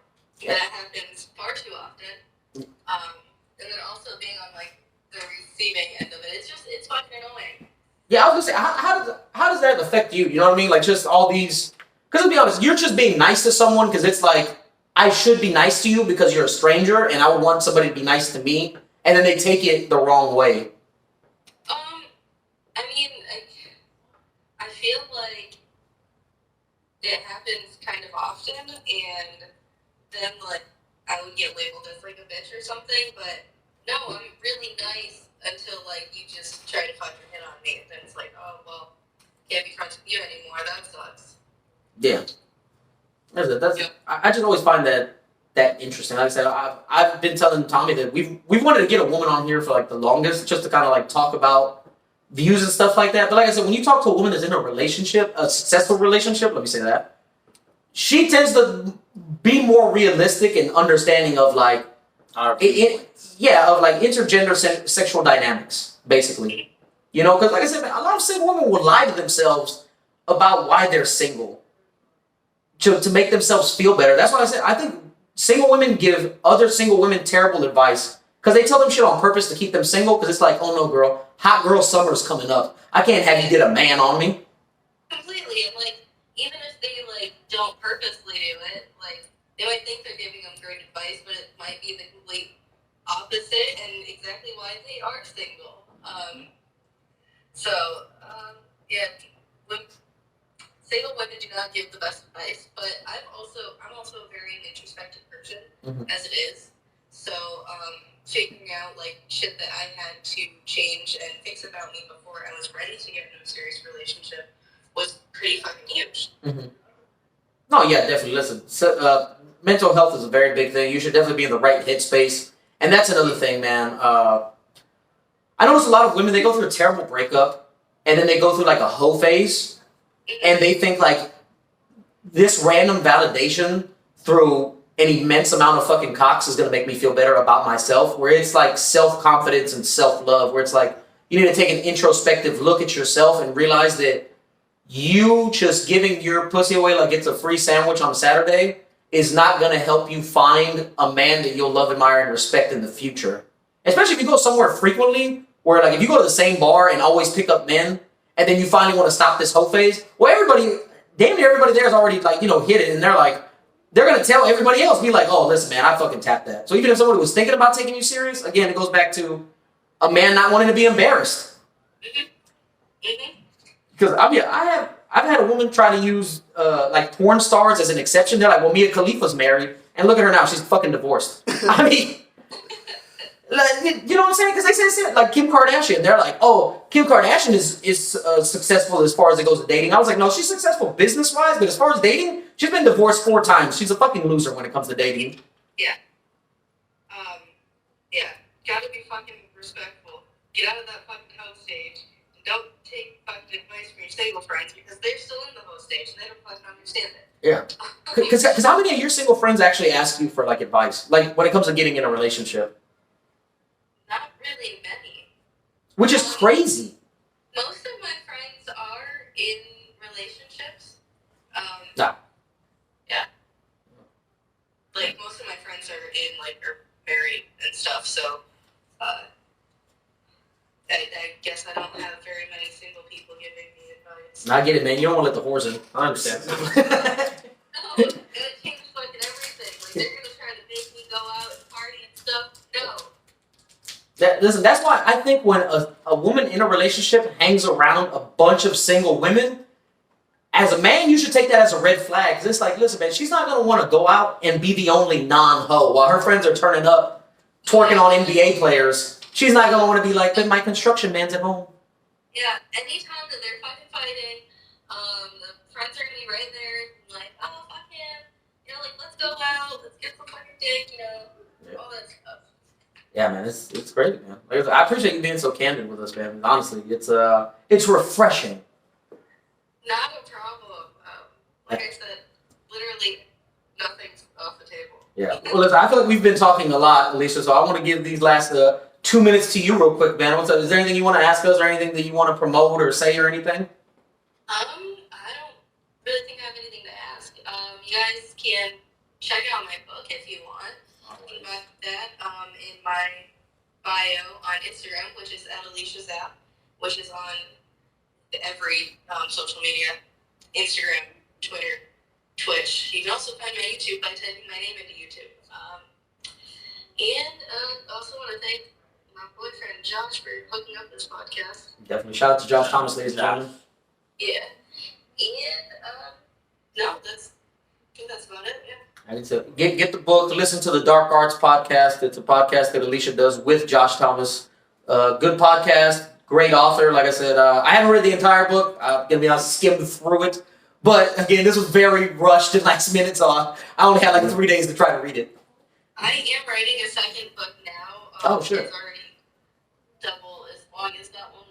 That happens far too often. And then also being on like the receiving end of it, it's fucking annoying. Yeah, I was gonna say, how does that affect you? You know what I mean? Like just all these, because to be honest, you're just being nice to someone because it's like, I should be nice to you because you're a stranger and I would want somebody to be nice to me, and then they take it the wrong way. I mean, I feel like it happens kind of often, and then like I would get labeled as like a bitch or something, but no, I'm really nice until like you just try to fucking hit on me, and then it's like, oh well, can't be friends with you anymore. That sucks. Yeah. I just always find that that interesting. Like I said, I've been telling Tommy that we've wanted to get a woman on here for like the longest, just to kind of like talk about views and stuff like that. But like I said, when you talk to a woman that's in a relationship, a successful relationship, let me say that, she tends to be more realistic and understanding of like, of like intergender sexual dynamics, basically. You know, because like I said, man, a lot of single women will lie to themselves about why they're single to make themselves feel better. That's why I said I think single women give other single women terrible advice because they tell them shit on purpose to keep them single because it's like, oh no, girl, hot girl summer's coming up. I can't have you get a man on me. Completely, and like even if they like don't purposely do it, like they might think they're giving them great advice, but it might be the complete opposite and exactly why they are single. Yeah, when single women do not give the best advice, but I'm also a very introspective person as it is. So figuring out like shit that I had to change and fix about me before I was ready to get into a serious relationship was pretty fucking huge. No, yeah, definitely. Listen, mental health is a very big thing. You should definitely be in the right headspace, and that's another thing, man. I notice a lot of women, they go through a terrible breakup, and then they go through like a hoe phase, and they think like this random validation through an immense amount of fucking cocks is going to make me feel better about myself, where it's like self-confidence and self-love, where it's like you need to take an introspective look at yourself and realize that you just giving your pussy away like it's a free sandwich on Saturday is not going to help you find a man that you'll love, admire, and respect in the future. Especially if you go somewhere frequently, where like if you go to the same bar and always pick up men, and then you finally want to stop this hoe phase, well, damn near everybody there is already like, hit it, and they're going to tell everybody else, be like, oh, listen, man, I fucking tapped that. So even if somebody was thinking about taking you serious, again, it goes back to a man not wanting to be embarrassed. Because I've had a woman try to use like porn stars as an exception. They're like, well, Mia Khalifa's married, and look at her now, she's fucking divorced. I mean, like, you know what I'm saying? Because they say like Kim Kardashian. They're like, oh, Kim Kardashian is successful as far as it goes to dating. I was like, no, she's successful business wise, but as far as dating, she's been divorced 4 times. She's a fucking loser when it comes to dating. Yeah. Yeah. Gotta be fucking respectful. Get out of that fucking hoe stage. And don't take fucking advice from your single friends because they're still in the hoe stage and they don't fucking understand it. Yeah. Because how many of your single friends actually ask you for like advice, like when it comes to getting in a relationship? Not really many. Which is crazy. Most of my friends are in relationships. No. Yeah. Like most of my friends are married and stuff, so I guess I don't have very many single people giving me advice. I get it, man. You don't want to let the whores in. I understand. No, it's gonna change fucking everything. Like they're gonna try to make me go out and party and stuff. No. Listen, that's why I think when a woman in a relationship hangs around a bunch of single women, as a man, you should take that as a red flag. Because it's like, listen, man, she's not going to want to go out and be the only non-hoe while her friends are turning up, twerking on NBA players. She's not going to want to be like, but my construction man's at home. Yeah, anytime that they're fucking fighting, the friends are going to be right there, like, oh, fuck him. Like, let's go out, let's get some fucking dick, all that stuff. Yeah, man, it's great, man. Like, I appreciate you being so candid with us, man. Honestly, it's refreshing. Not a problem. Like I said, literally nothing's off the table. Yeah. Well, listen, I feel like we've been talking a lot, Alicia, so I want to give these last 2 minutes to you real quick, man. What's up? Is there anything you want to ask us or anything that you want to promote or say or anything? I don't really think I have anything to ask. You guys can check out my book if you want. About that in my bio on Instagram, which is at Alicia's app, which is on every social media, Instagram, Twitter, Twitch. You can also find my YouTube by typing my name into YouTube. And also want to thank my boyfriend Josh for hooking up this podcast. Definitely. Shout out to Josh Thomas, ladies and gentlemen. Yeah. And no, I think that's about it. Yeah. I need to get the book, listen to the Dark Arts podcast. It's a podcast that Alicia does with Josh Thomas. Good podcast, great author. Like I said, I haven't read the entire book. I'm going to be honest, skimmed through it. But again, this was very rushed and last minute, so I only had like 3 days to try to read it. I am writing a second book now. Oh, sure. It's already double as long as that one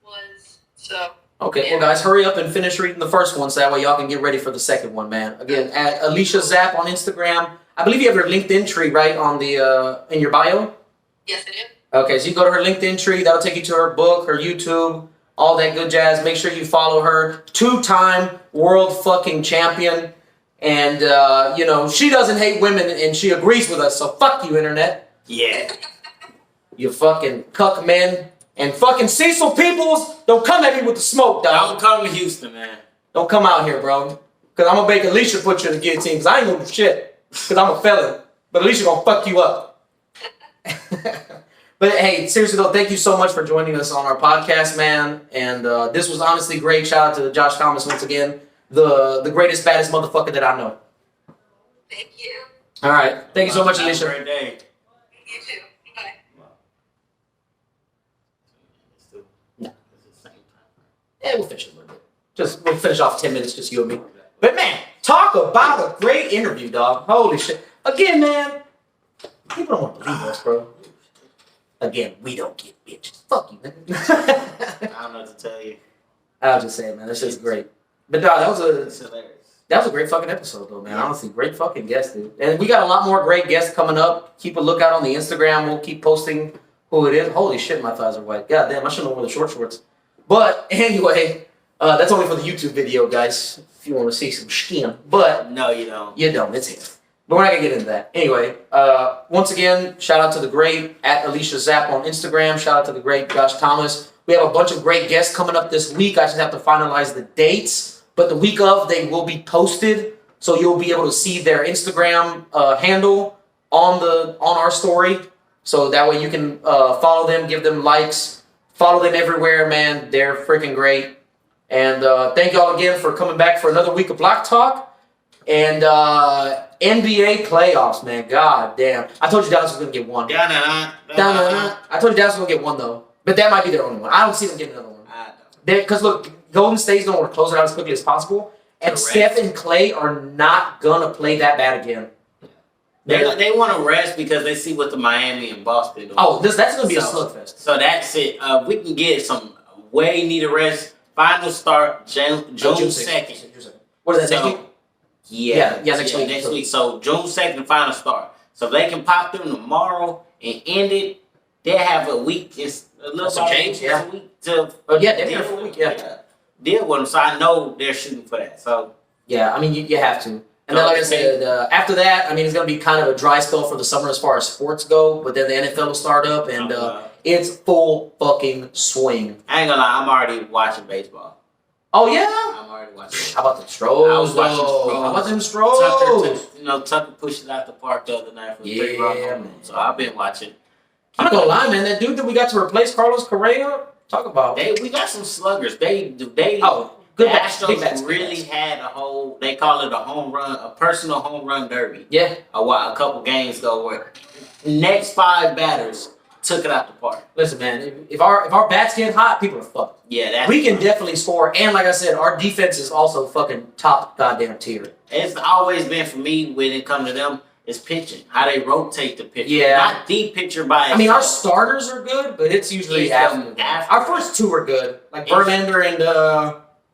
was. So. Okay, Yeah. well, guys, hurry up and finish reading the first one so that way y'all can get ready for the second one, man. Again, at Alicia Zapp on Instagram. I believe you have your LinkedIn tree, right, on the in your bio? Yes, I do. Okay, so you go to her LinkedIn tree. That'll take you to her book, her YouTube, all that good jazz. Make sure you follow her. 2-time world fucking champion. And, she doesn't hate women and she agrees with us. So fuck you, Internet. Yeah. You fucking cuck men. And fucking Cecil Peoples, don't come at me with the smoke, dog. Don't come to Houston, man. Don't come out here, bro. Because I'm going to make Alicia put you in the guillotine because I ain't gonna do shit. Because I'm a felon. But Alicia going to fuck you up. But hey, seriously though, thank you so much for joining us on our podcast, man. And this was honestly great. Shout out to Josh Thomas once again. The greatest, baddest motherfucker that I know. Thank you. All right. Thank you so much, Have Alicia. a great day. You too. Bye. Yeah, we'll finish it a little bit. We'll finish off 10 minutes, just you and me. But man, talk about a great interview, dog. Holy shit. Again, man, people don't want to believe us, bro. Again, we don't get bitches. Fuck you, man. I don't know what to tell you. I was just saying, man, this is great. But dog, It's hilarious. that was a great fucking episode, though, man. Honestly, great fucking guest, dude. And we got a lot more great guests coming up. Keep a lookout on the Instagram. We'll keep posting who it is. Holy shit, my thighs are white. God damn, I should have worn the short shorts. But anyway, that's only for the YouTube video, guys. If you want to see some skin, but No, you don't. you don't. It's here. But we're not gonna get into that. Anyway, once again, shout out to the great at Alicia Zapp on Instagram. Shout out to the great Josh Thomas. We have a bunch of great guests coming up this week. I just have to finalize the dates. But the week of, they will be posted, so you'll be able to see their Instagram handle on our story. So that way you can follow them, give them likes, follow them everywhere, man. They're freaking great. And thank y'all again for coming back for another week of Block Talk. And NBA playoffs, man. God damn. I told you Dallas was going to get one. I told you Dallas was going to get one, though. But that might be their only one. I don't see them getting another one. Because, look, Golden State's going to want to close it out as quickly as possible. And Correct. Steph and Clay are not going to play that bad again. They want to rest because they see what the Miami and Boston do. Oh, that's going to be a slugfest. So that's it. We can get some way needed rest. Final start June 2nd. What is that, next week? Yeah, next week. Next week. So June 2nd, final start. So if they can pop them tomorrow and end it, they'll have a week. It's a little Some change, yeah. A week to They're here for a week, deal with them. So I know they're shooting for that. So yeah, I mean, you have to. And then, like I said, after that, I mean, it's going to be kind of a dry spell for the summer as far as sports go. But then the NFL will start up, and it's full fucking swing. I ain't gonna lie, I'm already watching baseball. Oh, yeah? I'm already watching. How about the Stros? I was watching Stros. How about them Stros? Tucker pushed it out the park the other night for the 3 run home run. So I've been watching. I'm not gonna lie, man. That dude that we got to replace Carlos Correa, talk about. We got some sluggers. Good the bats. Big Astros bats. really had they call it a personal home run derby. Yeah. A couple games ago where next 5 batters took it out the park. Listen, man, if our bats get hot, people are fucked. Yeah, we can definitely score, and like I said, our defense is also fucking top goddamn tier. It's always been for me when it comes to them. It's pitching, how they rotate the pitcher. Yeah. Not the pitcher by itself. I mean, our starters are good, but it's usually after. Our first 2 are good, like Verlander and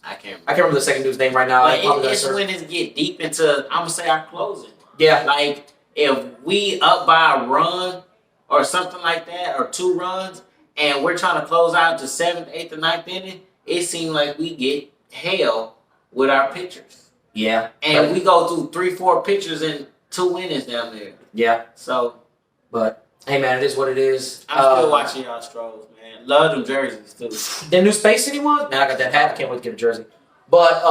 I can't remember the second dude's name right now. But it's when it get deep into, I'm gonna say, our closing. Yeah. Like if we up by a run or something like that, or 2 runs, and we're trying to close out to 7th, 8th, or 9th inning, it seems like we get hell with our pitchers. Yeah. And we go through 3-4 pitchers in 2 innings down there. Yeah. So, but hey, man, it is what it is. I'm still watching y'all Stros, man. Love them jerseys too. The new Space City one? Man, I got that hat. I can't wait to get a jersey. But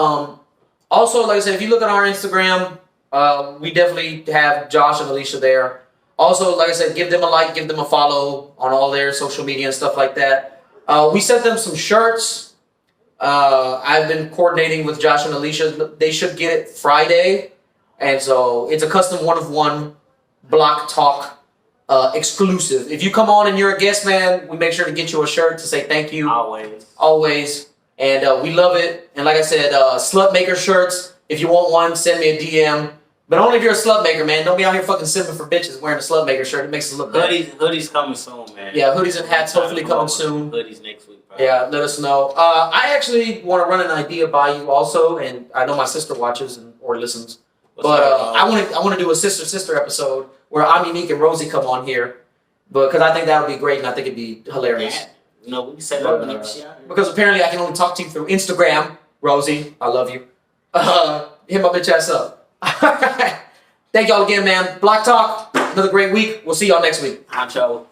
also, like I said, if you look at our Instagram, we definitely have Josh and Alicia there. Also, like I said, give them a like, give them a follow on all their social media and stuff like that. We sent them some shirts. I've been coordinating with Josh and Alicia. They should get it Friday. And so it's a custom 1-of-1 Block Talk exclusive. If you come on and you're a guest, man, we make sure to get you a shirt to say thank you. Always. And we love it. And like I said, Slut Maker shirts. If you want one, send me a DM. But only if you're a slut maker, man. Don't be out here fucking simping for bitches wearing a slut maker shirt. It makes us look better. Hoodies coming soon, man. Yeah, hoodies and hats hopefully coming soon. Hoodies next week. Probably. Yeah, let us know. I actually want to run an idea by you also, and I know my sister watches or listens. I want to do a sister episode where I'm Unique and Rosie come on here, because I think that would be great and I think it'd be hilarious. Yeah. You know, we can set it up whenever she out here. Because apparently I can only talk to you through Instagram, Rosie. I love you. Hit my bitch ass up. Thank y'all again, man. Block Talk. Another great week. We'll see y'all next week. Honcho.